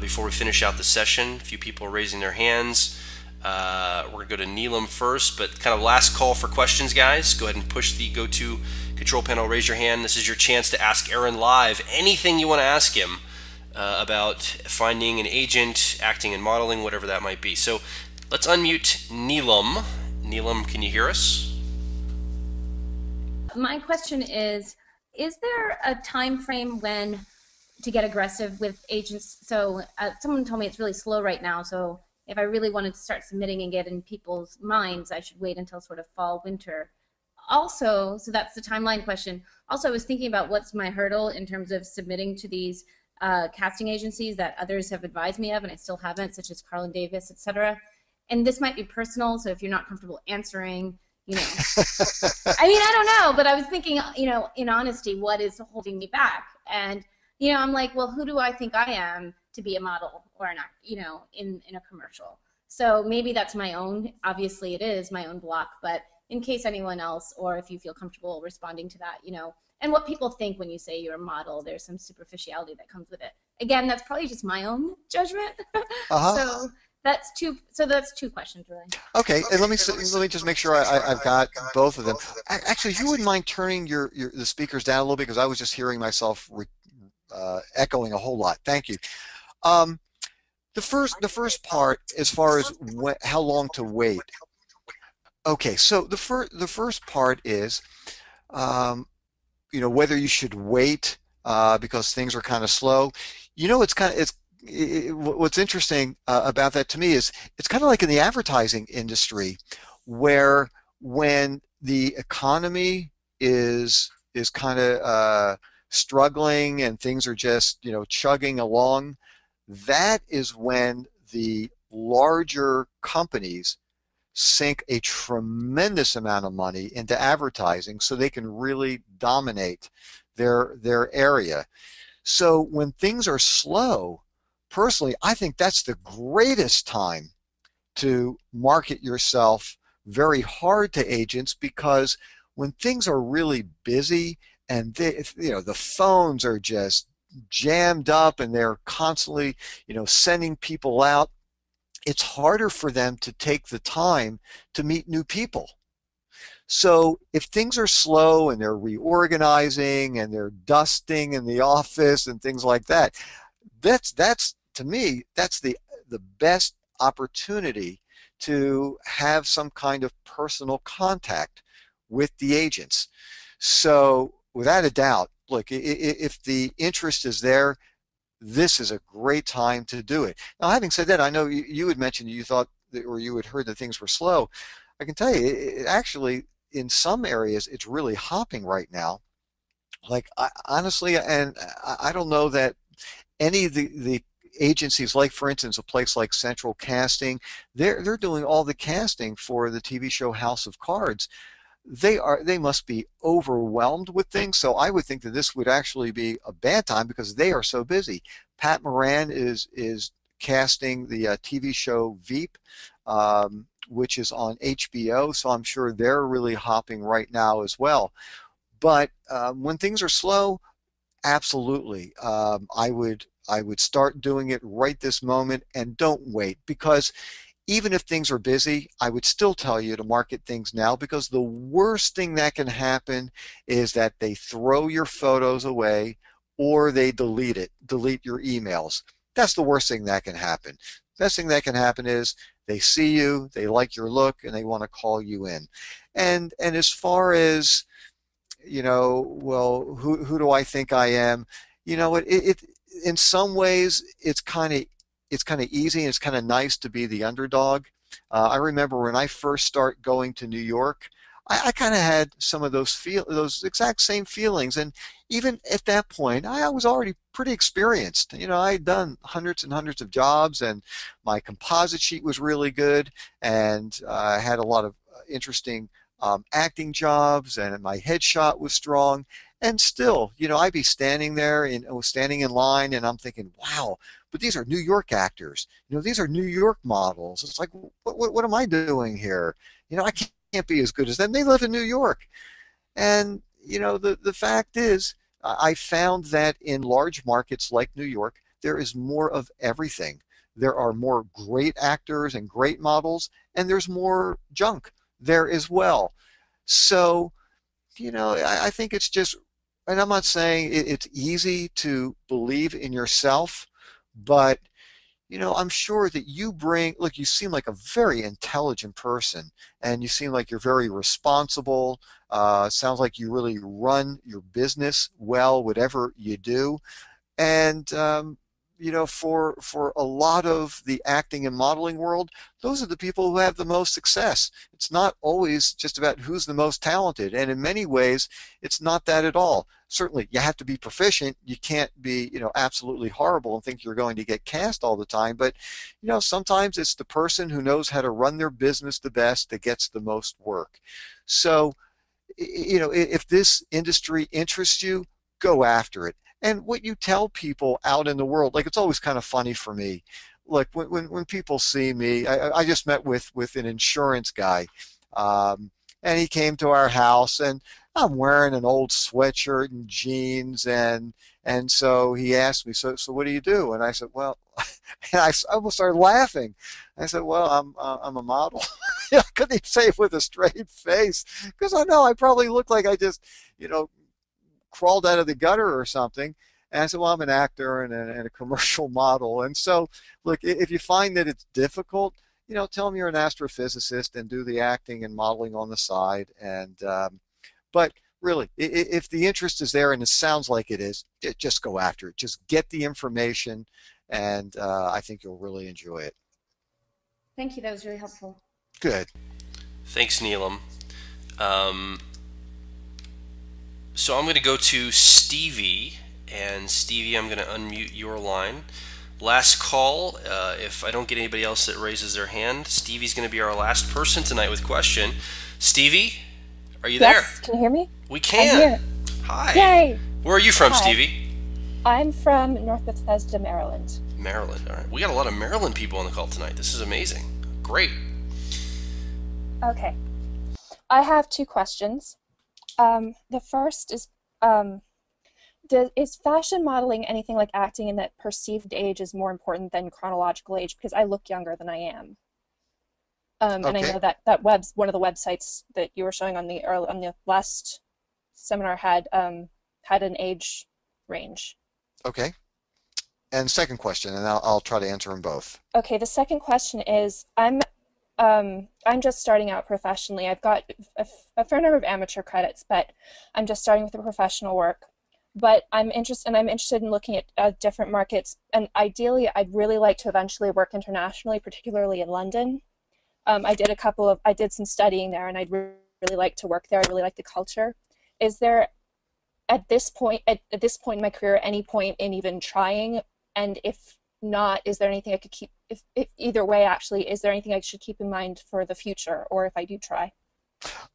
before we finish out the session. A few people are raising their hands. We're going to go to Neelam first, but kind of last call for questions, guys. Go ahead and push the GoTo control panel, raise your hand. This is your chance to ask Aaron live anything you want to ask him about finding an agent, acting and modeling, whatever that might be. So let's unmute Neelam. Neelam, can you hear us? My question is there a time frame when to get aggressive with agents? So someone told me it's really slow right now, so if I really wanted to start submitting and get in people's minds, I should wait until sort of fall, winter. Also, so that's the timeline question. Also, I was thinking about what's my hurdle in terms of submitting to these casting agencies that others have advised me of and I still haven't, such as Carlin Davis, etc. And this might be personal, so if you're not comfortable answering, I mean, I don't know, but I was thinking, in honesty, what is holding me back? And, I'm like, well, who do I think I am to be a model or not, in a commercial? So maybe that's my own, obviously it is my own block, but in case anyone else, or if you feel comfortable responding to that, and what people think when you say you're a model, there's some superficiality that comes with it. Again, that's probably just my own judgment. So that's two questions, really. Okay, and let me just make sure I've got both of them. Actually, if you wouldn't mind turning the speakers down a little bit, because I was just hearing myself echoing a whole lot. Thank you. The first part, as far as how long to wait. Okay, so the first part is, um, whether you should wait because things are kind of slow. It's kind of what's interesting about that to me is it's kind of like in the advertising industry, where when the economy is kind of struggling and things are just chugging along, that is when the larger companies sink a tremendous amount of money into advertising so they can really dominate their area. So when things are slow, personally, I think that's the greatest time to market yourself very hard to agents, because when things are really busy and the phones are just jammed up and they're constantly sending people out, it's harder for them to take the time to meet new people. So if things are slow and they're reorganizing and they're dusting in the office and things like that, that's to me, that's the best opportunity to have some kind of personal contact with the agents. So without a doubt, look, if the interest is there, this is a great time to do it. Now, having said that, I know you had mentioned you thought that, or you had heard that things were slow. I can tell you, actually, in some areas, it's really hopping right now. Like, honestly, and I don't know that any of the agencies, like for instance, a place like Central Casting, they're doing all the casting for the TV show House of Cards. They must be overwhelmed with things. So I would think that this would actually be a bad time because they are so busy. Pat Moran is casting the TV show Veep, which is on HBO, so I'm sure they're really hopping right now as well. But when things are slow, absolutely, I would start doing it right this moment and don't wait, because even if things are busy, I would still tell you to market things now, because the worst thing that can happen is that they throw your photos away or they delete your emails. That's the worst thing that can happen. Best thing that can happen is they see you, they like your look, and they want to call you in. And as far as, well, who do I think I am? It in some ways it's kind of easy and it's kind of nice to be the underdog. I remember when I first start going to New York, I kind of had some of those exact same feelings, and even at that point, I was already pretty experienced. I had done hundreds and hundreds of jobs, and my composite sheet was really good, and I had a lot of interesting acting jobs, and my headshot was strong. And still, I'd be standing there and standing in line, and I'm thinking, wow, but these are New York actors. These are New York models. It's like, what am I doing here? I can't be as good as them. They live in New York. And, the fact is, I found that in large markets like New York, there is more of everything. There are more great actors and great models, and there's more junk there as well. So, I think it's just, and I'm not saying it's easy to believe in yourself, but I'm sure that look, you seem like a very intelligent person, and you seem like you're very responsible. Sounds like you really run your business well, whatever you do. And for a lot of the acting and modeling world, those are the people who have the most success. It's not always just about who's the most talented, and in many ways, it's not that at all. Certainly, you have to be proficient. You can't be, absolutely horrible and think you're going to get cast all the time. But, sometimes it's the person who knows how to run their business the best that gets the most work. So, if this industry interests you, go after it. And what you tell people out in the world, like, it's always kind of funny for me. Like when people see me, I just met with an insurance guy, and he came to our house, and I'm wearing an old sweatshirt and jeans, and so he asked me, so what do you do? And I said, well, and I almost started laughing. I said, well, I'm a model. I couldn't even say it with a straight face, because I know I probably look like I just, crawled out of the gutter or something. And I said, well, I'm an actor and a commercial model. And so, look, if you find that it's difficult, tell them you're an astrophysicist and do the acting and modeling on the side. And but really, if the interest is there, and it sounds like it is, just go after it. Just get the information, and I think you'll really enjoy it. Thank you. That was really helpful. Good. Thanks, Neelam. So I'm going to go to Stevie, and Stevie, I'm going to unmute your line. Last call. If I don't get anybody else that raises their hand, Stevie's going to be our last person tonight with question. Stevie, are you there? Yes, can you hear me? We can. I'm here. Hi. Yay! Where are you from, Hi. Stevie? I'm from North Bethesda, Maryland. Maryland. All right. We got a lot of Maryland people on the call tonight. This is amazing. Great. Okay. I have two questions. The first is, is fashion modeling anything like acting in that perceived age is more important than chronological age? Because I look younger than I am. And I know that one of the websites that you were showing on the last seminar had an age range. Okay. And second question, and I'll try to answer them both. Okay, the second question is, I'm just starting out professionally. I've got a fair number of amateur credits, but I'm just starting with the professional work. But I'm interested in looking at different markets, and ideally, I'd really like to eventually work internationally, particularly in London. I did some studying there, and I'd really like to work there. I really like the culture. Is there, at this point in my career, any point in even trying? And if not, is there anything I could keep? If either way, actually, is there anything I should keep in mind for the future, or if I do try?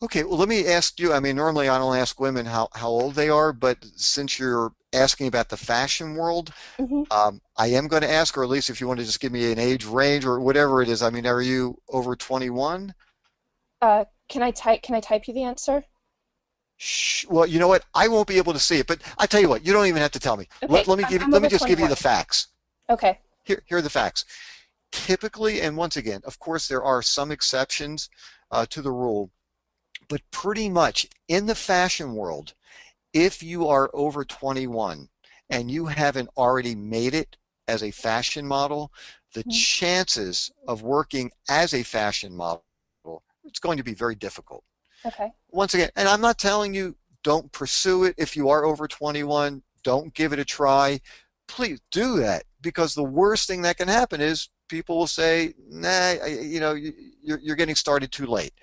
Okay, well, let me ask you. I mean, normally I don't ask women how old they are, but since you're asking about the fashion world, I am going to ask, or at least if you want to just give me an age range or whatever it is. I mean, are you over 21? Can I type you the answer? Well, you know what? I won't be able to see it, but I tell you what. You don't even have to tell me. Okay, Let me just give you the facts. Okay. Here are the facts. Typically, and once again, of course, there are some exceptions to the rule, but pretty much in the fashion world, if you are over 21 and you haven't already made it as a fashion model, the chances of working as a fashion model, it's going to be very difficult. Okay. Once again, and I'm not telling you don't pursue it. If you are over 21, don't give it a try. Please do that, because the worst thing that can happen is people will say, nah, you're getting started too late.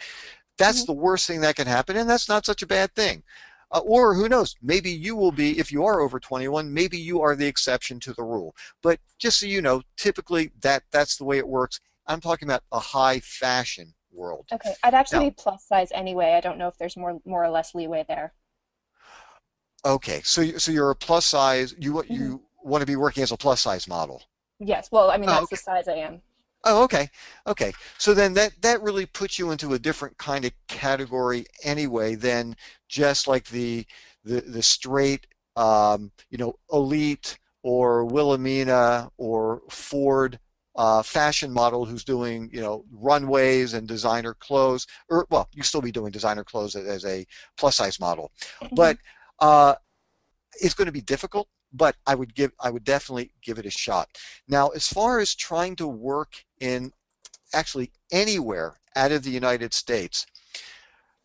That's the worst thing that can happen, and that's not such a bad thing. Or who knows, maybe you will be, if you are over 21, maybe you are the exception to the rule. But just so you know, typically that's the way it works. I'm talking about a high fashion world. Okay, I'd actually be plus size anyway. I don't know if there's more or less leeway there. Okay, so you're a plus size. You want to be working as a plus size model. Yes. Well, I mean that's the size I am. Oh, okay. Okay. So then that really puts you into a different kind of category anyway than just like the straight elite or Wilhelmina or Ford fashion model who's doing runways and designer clothes, or well, you still be doing designer clothes as a plus size model, but it's going to be difficult. But I would definitely give it a shot. Now, as far as trying to work in actually anywhere out of the United States,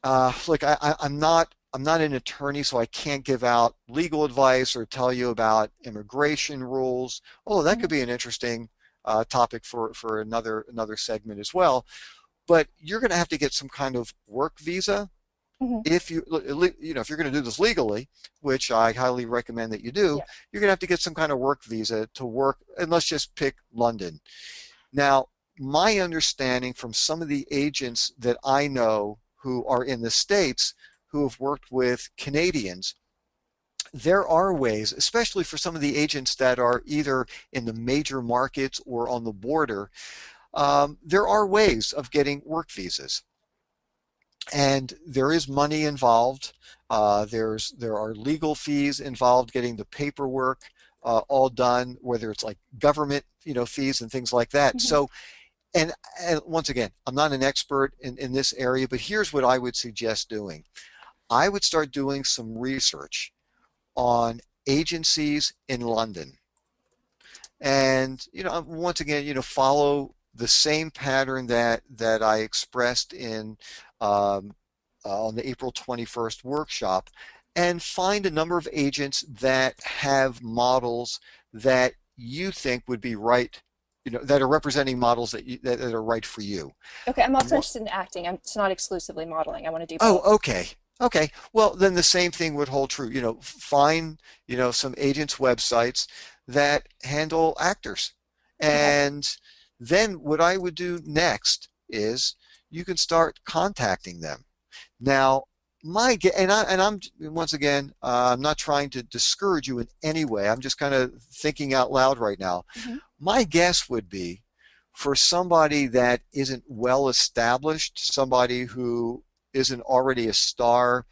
look, I'm not an attorney, so I can't give out legal advice or tell you about immigration rules. Oh, that could be an interesting topic for another segment as well. But you're going to have to get some kind of work visa. If you're going to do this legally, which I highly recommend that you do, you're going to have to get some kind of work visa to work, and let's just pick London. Now, my understanding from some of the agents that I know who are in the States who have worked with Canadians, there are ways, especially for some of the agents that are either in the major markets or on the border, there are ways of getting work visas. And there is money involved. There are legal fees involved getting the paperwork all done, whether it's like government fees and things like that. So, and once again, I'm not an expert in this area, but here's what I would suggest doing. I would start doing some research on agencies in London, and once again, follow the same pattern that I expressed in on the April 21st workshop, and find a number of agents that have models that you think would be right, that are representing models that are right for you. Okay, I'm also interested in acting. It's not exclusively modeling. I want to do Oh, both. okay. Okay. Well, then the same thing would hold true. Find, some agents' websites that handle actors. Okay. And then what I would do next is you can start contacting them. Now, I'm once again, I'm not trying to discourage you in any way. I'm just kind of thinking out loud right now. Mm-hmm. My guess would be for somebody that isn't well established, somebody who isn't already a star,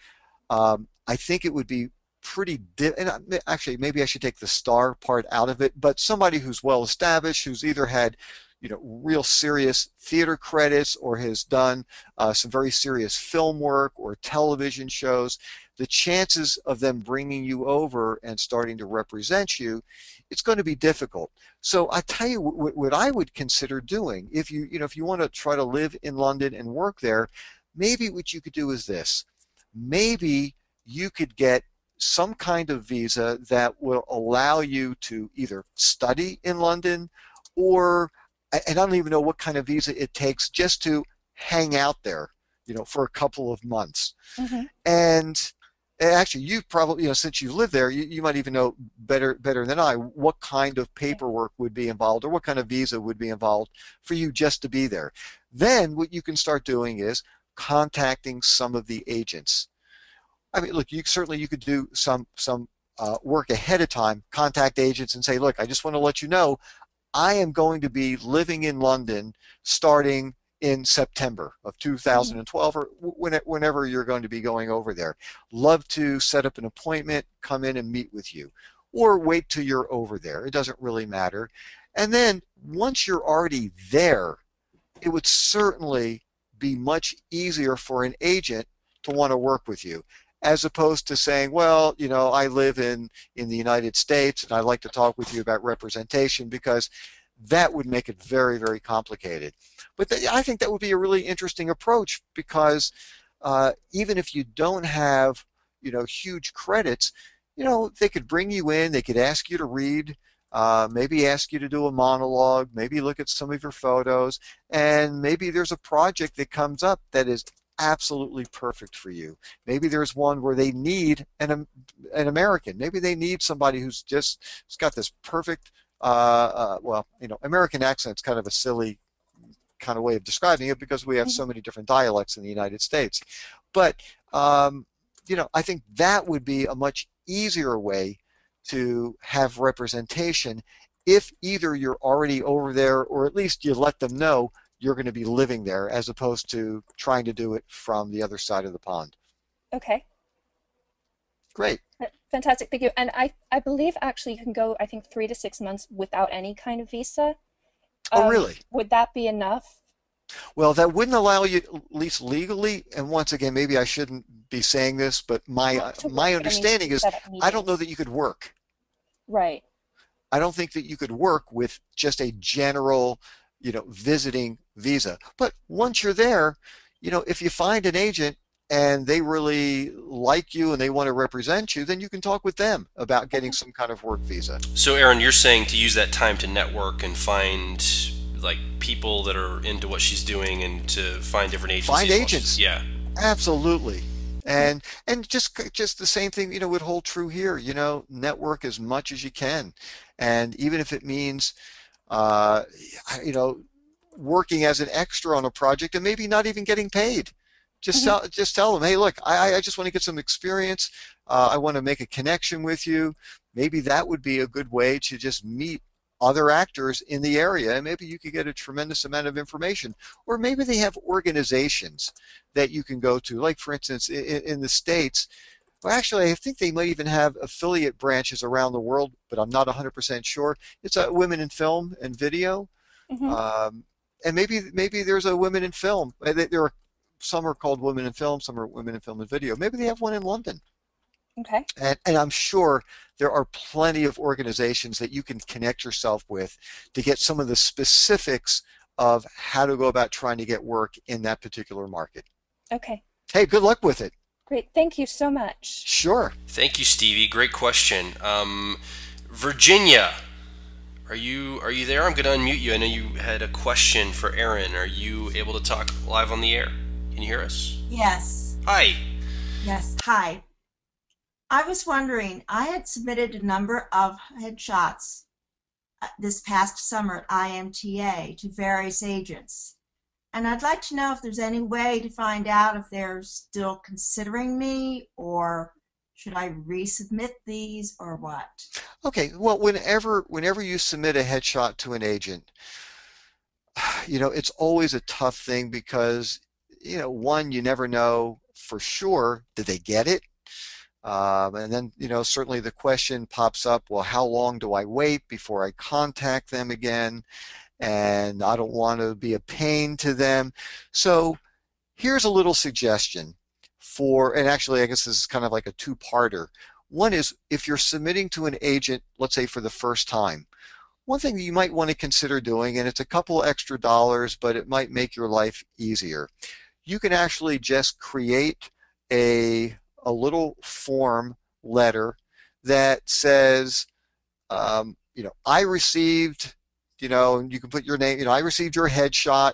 I think it would be pretty, and actually maybe I should take the star part out of it, but somebody who's well established, who's either had real serious theater credits or has done some very serious film work or television shows, the chances of them bringing you over and starting to represent you, it's going to be difficult. So I tell you what I would consider doing if you want to try to live in London and work there, maybe what you could do is this. Maybe you could get some kind of visa that will allow you to either study in London, or, and I don't even know what kind of visa it takes, just to hang out there, for a couple of months. Mm-hmm. And actually, you probably, since you live there, you might even know better than I what kind of paperwork would be involved or what kind of visa would be involved for you just to be there. Then what you can start doing is contacting some of the agents. I mean, look, you could do some work ahead of time, contact agents and say, look, I just want to let you know I am going to be living in London starting in September of 2012 or whenever you're going to be going over there. Love to set up an appointment, come in and meet with you, or wait till you're over there. It doesn't really matter. And then once you're already there, it would certainly be much easier for an agent to want to work with you, as opposed to saying, well, I live in the United States and I'd like to talk with you about representation, because that would make it very, very complicated. But I think that would be a really interesting approach, because even if you don't have, huge credits, they could bring you in, they could ask you to read, maybe ask you to do a monologue, maybe look at some of your photos, and maybe there's a project that comes up that is absolutely perfect for you. Maybe there's one where they need an American. Maybe they need somebody who's got this perfect, well, American accent's kind of a silly kind of way of describing it, because we have so many different dialects in the United States. But, I think that would be a much easier way to have representation if either you're already over there, or at least you let them know you're going to be living there, as opposed to trying to do it from the other side of the pond. Okay. Great. Fantastic. Thank you. And I believe actually you can go, I think, 3 to 6 months without any kind of visa. Oh, really? Would that be enough? Well, that wouldn't allow you, at least legally, and once again, maybe I shouldn't be saying this, but my understanding is I don't know that you could work. Right. I don't think that you could work with just a general, visiting visa. But once you're there, if you find an agent and they really like you and they want to represent you, then you can talk with them about getting some kind of work visa. So, Erin, you're saying to use that time to network and find people that are into what she's doing, and to find different agencies. Find agents. Yeah. Absolutely. And just the same thing, would hold true here. Network as much as you can, and even if it means, working as an extra on a project and maybe not even getting paid. Just tell them, hey, look, I just want to get some experience. I want to make a connection with you. Maybe that would be a good way to just meet other actors in the area, and maybe you could get a tremendous amount of information. Or maybe they have organizations that you can go to, like, for instance, in the States. Well, actually, I think they might even have affiliate branches around the world, but I'm not 100% sure. It's a Women in Film and Video. And maybe there's a Women in Film. There are some are called Women in Film, some are Women in Film and Video. Maybe they have one in London. Okay. And I'm sure there are plenty of organizations that you can connect yourself with to get some of the specifics of how to go about trying to get work in that particular market. Okay. Hey, good luck with it. Great. Thank you so much. Sure. Thank you, Stevie. Great question. Virginia, are you there? I'm going to unmute you. I know you had a question for Erin. Are you able to talk live on the air? Can you hear us? Yes. Hi. Yes. Hi. I was wondering, I had submitted a number of headshots this past summer at IMTA to various agents. And I'd like to know if there's any way to find out if they're still considering me, or should I resubmit these, or what? Okay, well, whenever you submit a headshot to an agent, it's always a tough thing because, one, you never know for sure, did they get it? And then, certainly the question pops up, well, how long do I wait before I contact them again? And I don't want to be a pain to them. So here's a little suggestion and actually I guess this is kind of like a two-parter. One is, if you're submitting to an agent, let's say for the first time, one thing that you might want to consider doing, and it's a couple extra dollars, but it might make your life easier. You can actually just create a little form letter that says, I received, and you can put your name, I received your headshot,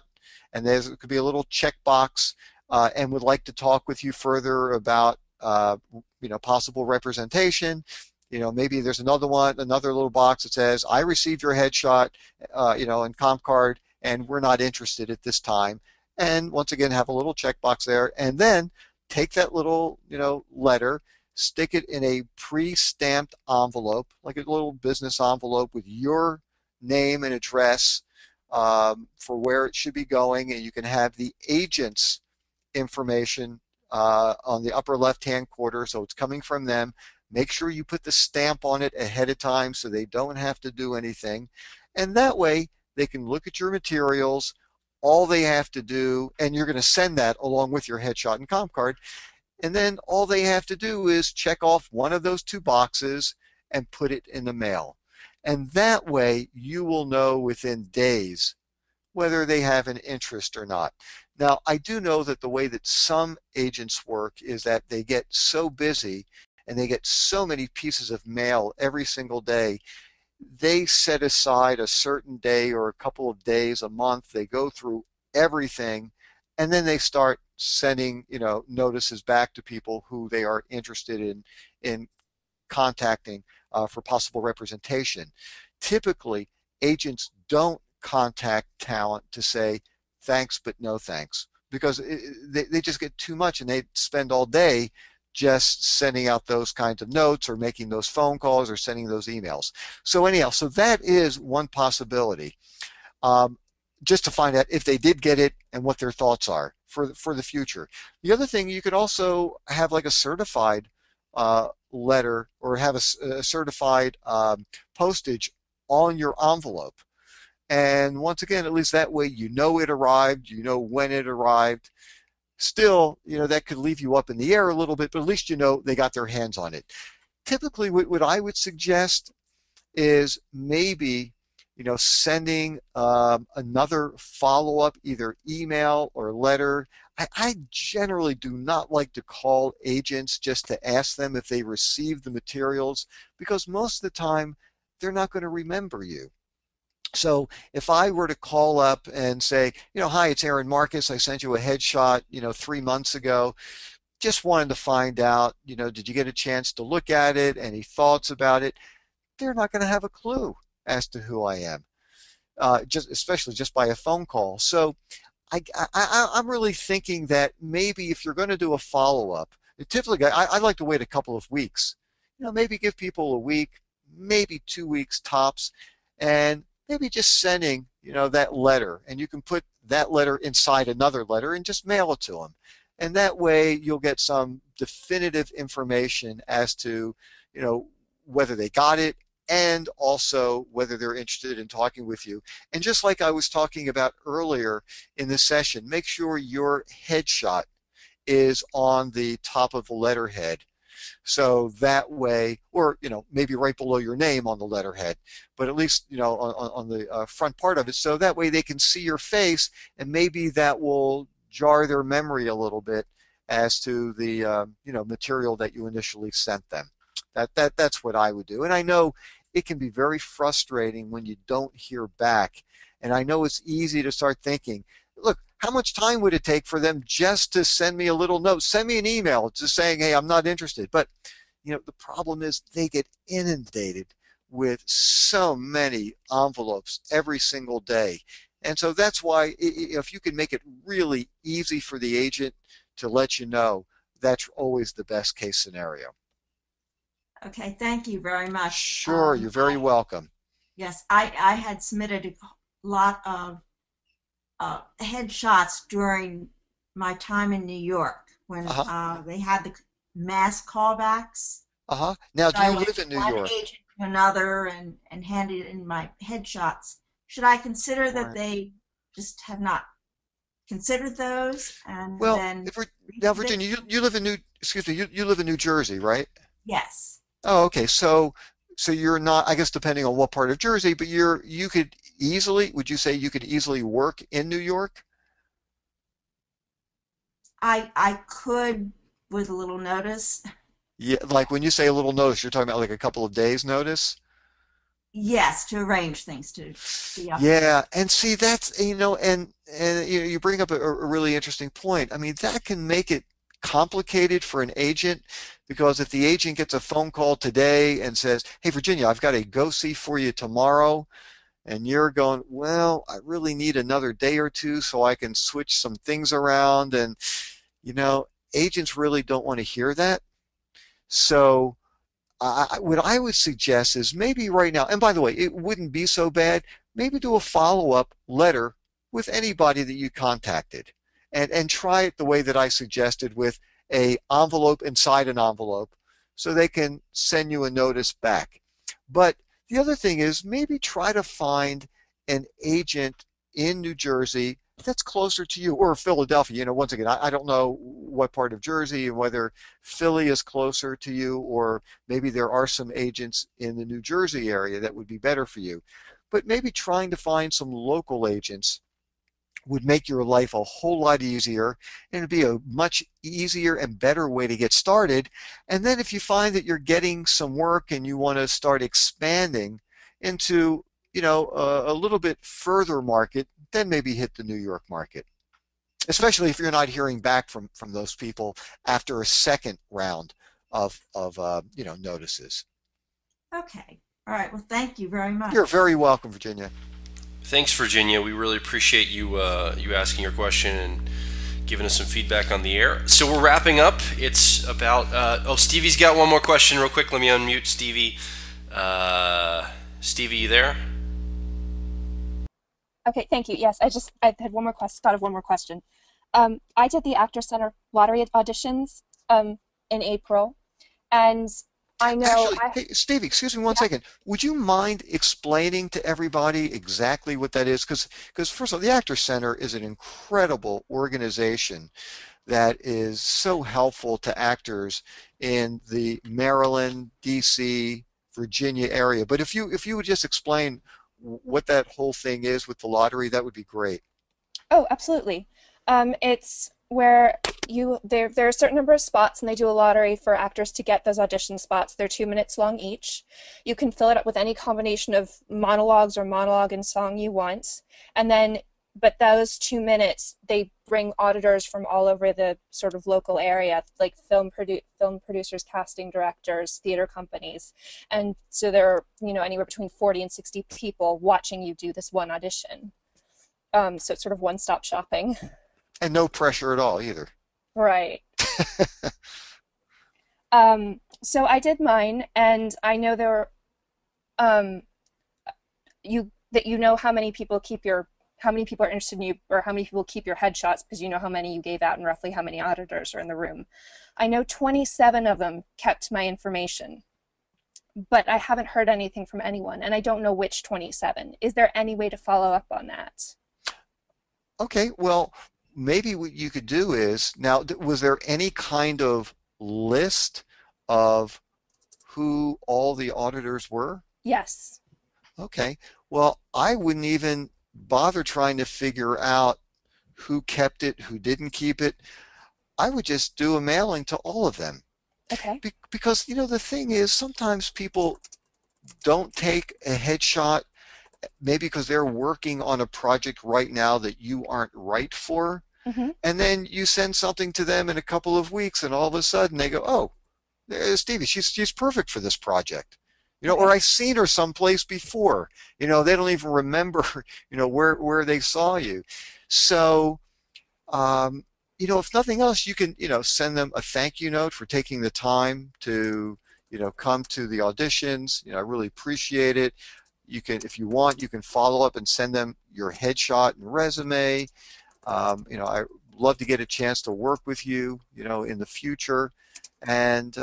and there could be a little checkbox, and would like to talk with you further about, possible representation. Maybe there's another little box that says, I received your headshot, in CompCard, and we're not interested at this time. And once again, have a little checkbox there, and then take that little, letter, stick it in a pre-stamped envelope, like a little business envelope with your name and address for where it should be going, and you can have the agent's information on the upper left-hand corner, so it's coming from them. Make sure you put the stamp on it ahead of time so they don't have to do anything, and that way they can look at your materials. All they have to do, and you're going to send that along with your headshot and CompCard, and then all they have to do is check off one of those two boxes and put it in the mail. And that way you will know within days whether they have an interest or not. Now, I do know that the way that some agents work is that they get so busy and they get so many pieces of mail every single day, they set aside a certain day or a couple of days a month. They go through everything, and then they start sending, notices back to people who they are interested in contacting for possible representation. Typically, agents don't contact talent to say thanks but no thanks, because they just get too much, and they spend all day just sending out those kinds of notes or making those phone calls or sending those emails. So anyhow, so that is one possibility, just to find out if they did get it and what their thoughts are for the future. The other thing, you could also have like a certified letter, or have a certified postage on your envelope. And once again, at least that way you know it arrived, you know when it arrived. Still, that could leave you up in the air a little bit, but at least you know they got their hands on it. Typically, what I would suggest is maybe, sending another follow-up, either email or letter. I generally do not like to call agents just to ask them if they received the materials, because most of the time they're not going to remember you. So if I were to call up and say, hi, it's Aaron Marcus. I sent you a headshot, 3 months ago. Just wanted to find out, did you get a chance to look at it? Any thoughts about it? They're not going to have a clue as to who I am, especially just by a phone call. So I'm really thinking that maybe if you're going to do a follow-up, typically I like to wait a couple of weeks. Maybe give people a week, maybe 2 weeks tops, and maybe just sending, that letter, and you can put that letter inside another letter and just mail it to them. And that way you'll get some definitive information as to, whether they got it, and also whether they're interested in talking with you. And just like I was talking about earlier in this session, make sure your headshot is on the top of the letterhead. So that way, or maybe right below your name on the letterhead, but at least on the front part of it, so that way they can see your face, and maybe that will jar their memory a little bit as to the material that you initially sent them. That's what I would do. And I know it can be very frustrating when you don't hear back. And I know it's easy to start thinking, look, how much time would it take for them just to send me a little note, send me an email just saying, hey, I'm not interested. But the problem is they get inundated with so many envelopes every single day. And so that's why if you can make it really easy for the agent to let you know, that's always the best case scenario. Okay, thank you very much. Sure, you're very welcome. Yes, I had submitted a lot of headshots during my time in New York when they had the mass callbacks. Now, do you live in New York? One agent to another and handed in my headshots. Should I consider that they just have not considered those? And well, then now, Virginia, you live in you live in New Jersey, right? Yes. Oh, okay. So you're not, I guess, depending on what part of Jersey, but you could easily, would you say you could easily work in New York? I could with a little notice. Yeah, like when you say a little notice, you're talking about like a couple of days notice? Yes, to arrange things to be up. Yeah, and see that's and you bring up a really interesting point. I mean, that can make it complicated for an agent, because if the agent gets a phone call today and says, hey, Virginia, I've got a go-see for you tomorrow, and you're going, well, I really need another day or two so I can switch some things around, and agents really don't want to hear that. So what I would suggest is maybe right now, and by the way, it wouldn't be so bad, maybe do a follow-up letter with anybody that you contacted, and try it the way that I suggested, with a envelope inside an envelope, so they can send you a notice back. But the other thing is, maybe try to find an agent in New Jersey that's closer to you, or Philadelphia. Once again, I don't know what part of Jersey and whether Philly is closer to you, or maybe there are some agents in the New Jersey area that would be better for you. But maybe trying to find some local agents would make your life a whole lot easier, and it'd be a much easier and better way to get started. And then if you find that you're getting some work and you want to start expanding into a little bit further market, then maybe hit the New York market, especially if you're not hearing back from those people after a second round of notices. Okay. All right. Well, thank you very much. You're very welcome, Virginia. Thanks, Virginia. We really appreciate you asking your question and giving us some feedback on the air. So we're wrapping up. It's about Stevie's got one more question real quick. Let me unmute Stevie. Stevie, you there? Okay, thank you. Yes, I had one more question. Thought of one more question. I did the Actor Center lottery auditions in April, and I know. Actually, hey, Stevie, excuse me one second. Would you mind explaining to everybody exactly what that is? Because first of all, the Actor Center is an incredible organization that is so helpful to actors in the Maryland, D.C., Virginia area. But if you would just explain what that whole thing is with the lottery, that would be great. Oh, absolutely. It's where there are a certain number of spots, and they do a lottery for actors to get those audition spots. They're 2 minutes long each. You can fill it up with any combination of monologues or monologue and song you want, and then but those 2 minutes, they bring auditors from all over the sort of local area, like film producers, casting directors, theater companies, and so there are anywhere between 40 and 60 people watching you do this one audition. So it's sort of one-stop shopping. And no pressure at all either. Right. So I did mine, and I know there were, you know how many people are interested in you, or how many people keep your headshots, because you know how many you gave out and roughly how many auditors are in the room. I know 27 of them kept my information, but I haven't heard anything from anyone, and I don't know which 27. Is there any way to follow up on that? Okay, well, maybe what you could do is, now, was there any kind of list of who all the auditors were? Yes. Okay. Well, I wouldn't even bother trying to figure out who kept it, who didn't keep it. I would just do a mailing to all of them. Okay. Because, the thing is, sometimes people don't take a headshot, maybe because they're working on a project right now that you aren't right for. Mm-hmm. And then you send something to them in a couple of weeks, and all of a sudden they go, oh, there's Stevie, she's perfect for this project. Okay. Or I've seen her someplace before. They don't even remember, where they saw you. So, if nothing else, you can, send them a thank you note for taking the time to, come to the auditions. I really appreciate it. You can, if you want, you can follow up and send them your headshot and resume. I love to get a chance to work with you, in the future. And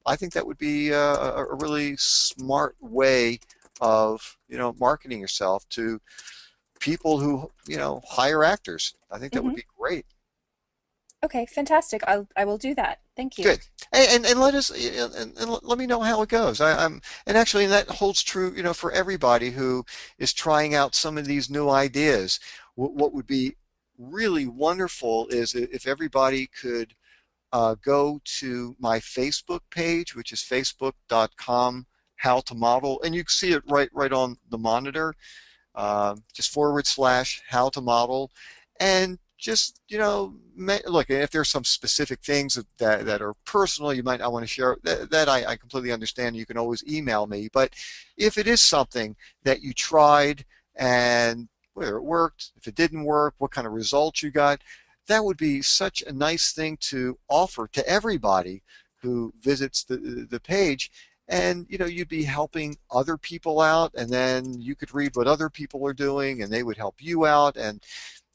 I think that would be a really smart way of, marketing yourself to people who, hire actors. I think that would be great. Okay, fantastic. I will do that. Thank you. Good. And let us and let me know how it goes. And actually that holds true, for everybody who is trying out some of these new ideas. What would be really wonderful is if everybody could go to my Facebook page, which is facebook.com/how-to-model, and you can see it right on the monitor, just /how-to-model, and just, look, if there's some specific things that are personal you might not want to share, that I completely understand. You can always email me. But if it is something that you tried and whether it worked, if it didn't work, what kind of results you got, that would be such a nice thing to offer to everybody who visits the page. And you'd be helping other people out, and then you could read what other people are doing and they would help you out. And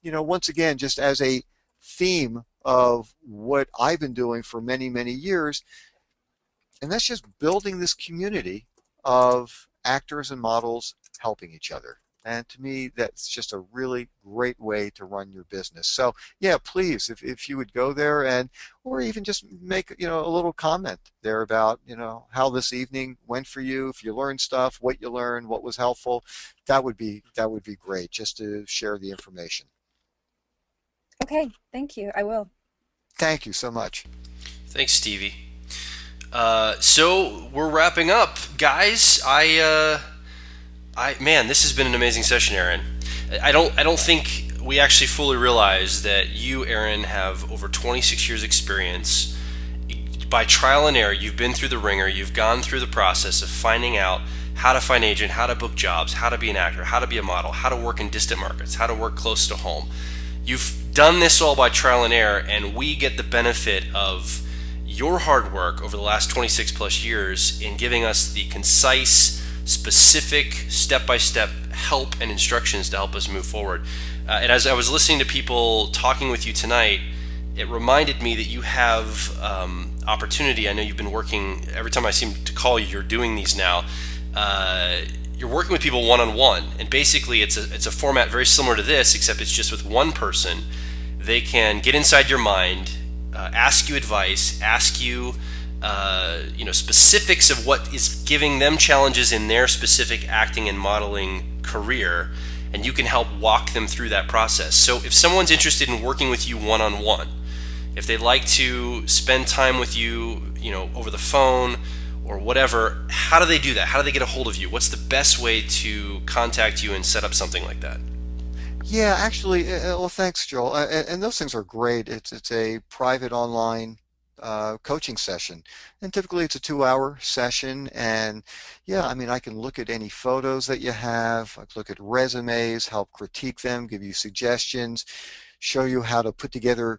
once again, just as a theme of what I've been doing for many, many years, and that's just building this community of actors and models helping each other. And to me, that's just a really great way to run your business. So yeah, please, if you would go there or even just make, a little comment there about, how this evening went for you, if you learned stuff, what you learned, what was helpful, that would be great, just to share the information. Okay, thank you. I will. Thank you so much. Thanks, Stevie. So we're wrapping up, guys. Man, this has been an amazing session, Aaron. I don't think we actually fully realize that you, Aaron, have over 26 years experience. By trial and error, you've been through the ringer. You've gone through the process of finding out how to find an agent, how to book jobs, how to be an actor, how to be a model, how to work in distant markets, how to work close to home. You've done this all by trial and error, and we get the benefit of your hard work over the last 26 plus years in giving us the concise, specific, step-by-step help and instructions to help us move forward. And as I was listening to people talking with you tonight, it reminded me that you have opportunity. I know you've been working, every time I seem to call you, you're doing these now. You're working with people one-on-one, and basically it's a format very similar to this, except it's just with one person. They can get inside your mind, ask you advice, ask you specifics of what is giving them challenges in their specific acting and modeling career, and you can help walk them through that process. So if someone's interested in working with you one-on-one, if they'd like to spend time with you, over the phone or whatever, how do they do that? How do they get a hold of you? What's the best way to contact you and set up something like that? Yeah, actually, well, thanks, Joel. And those things are great. It's a private online coaching session, and typically it's a 2-hour session. And yeah, I can look at any photos that you have. I can look at resumes, help critique them, give you suggestions, show you how to put together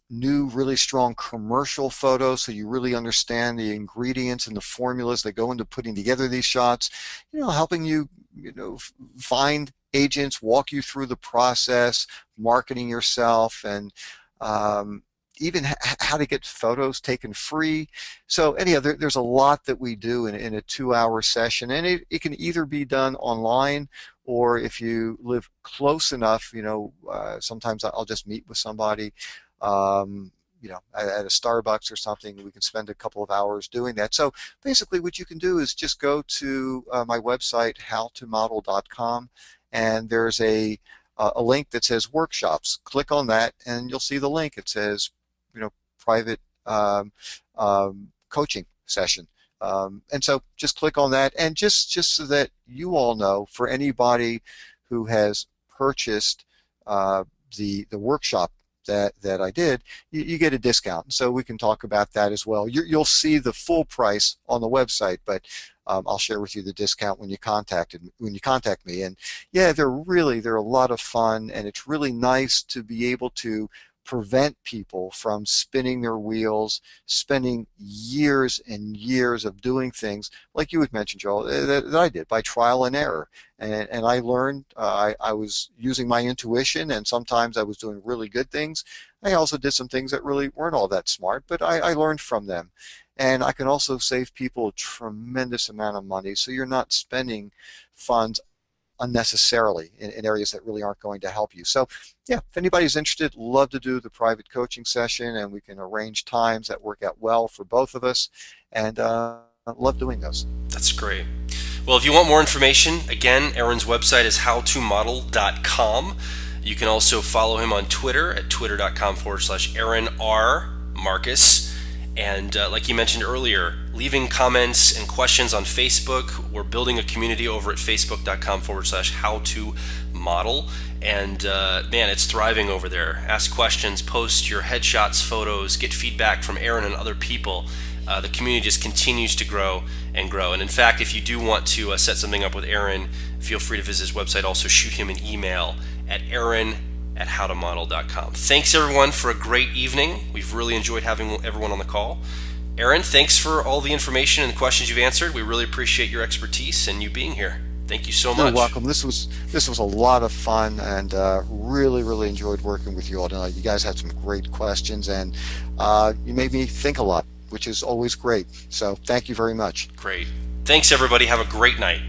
new, really strong commercial photos so you really understand the ingredients and the formulas that go into putting together these shots. Helping you, find agents, walk you through the process, marketing yourself, and even how to get photos taken free. So anyhow, there's a lot that we do in a 2-hour session, and it can either be done online, or if you live close enough, sometimes I'll just meet with somebody, at a Starbucks or something. We can spend a couple of hours doing that. So basically what you can do is just go to my website, howtomodel.com, and there's a link that says workshops. Click on that and you'll see the link. It says, private coaching session. And so just click on that, and just so that you all know, for anybody who has purchased the workshop that I did, you get a discount. So we can talk about that as well. You'll see the full price on the website, but I'll share with you the discount when you contact me. And yeah, they're a lot of fun, and it's really nice to be able to prevent people from spinning their wheels, spending years and years of doing things like you had mentioned, Joel, that I did by trial and error. And I learned, I was using my intuition, and sometimes I was doing really good things. I also did some things that really weren't all that smart, but I learned from them. And I can also save people a tremendous amount of money, so you're not spending funds unnecessarily in areas that really aren't going to help you. So yeah, if anybody's interested, love to do the private coaching session, and we can arrange times that work out well for both of us, and love doing those. That's great. Well, if you want more information, again, Aaron's website is howtomodel.com. You can also follow him on Twitter at twitter.com/Aaron R. Marcus. And like you mentioned earlier, leaving comments and questions on Facebook. We're building a community over at facebook.com/howtomodel. And man, it's thriving over there. Ask questions, post your headshots, photos, get feedback from Aaron and other people. The community just continues to grow and grow. And in fact, if you do want to set something up with Aaron, feel free to visit his website. Also shoot him an email at aaron@howtomodel.com. Thanks everyone for a great evening. We've really enjoyed having everyone on the call. Aaron, thanks for all the information and the questions you've answered. We really appreciate your expertise and you being here. Thank you so much. You're welcome. This was a lot of fun, and really enjoyed working with you all tonight. You guys had some great questions, and you made me think a lot, which is always great. So thank you very much. Great. Thanks everybody. Have a great night.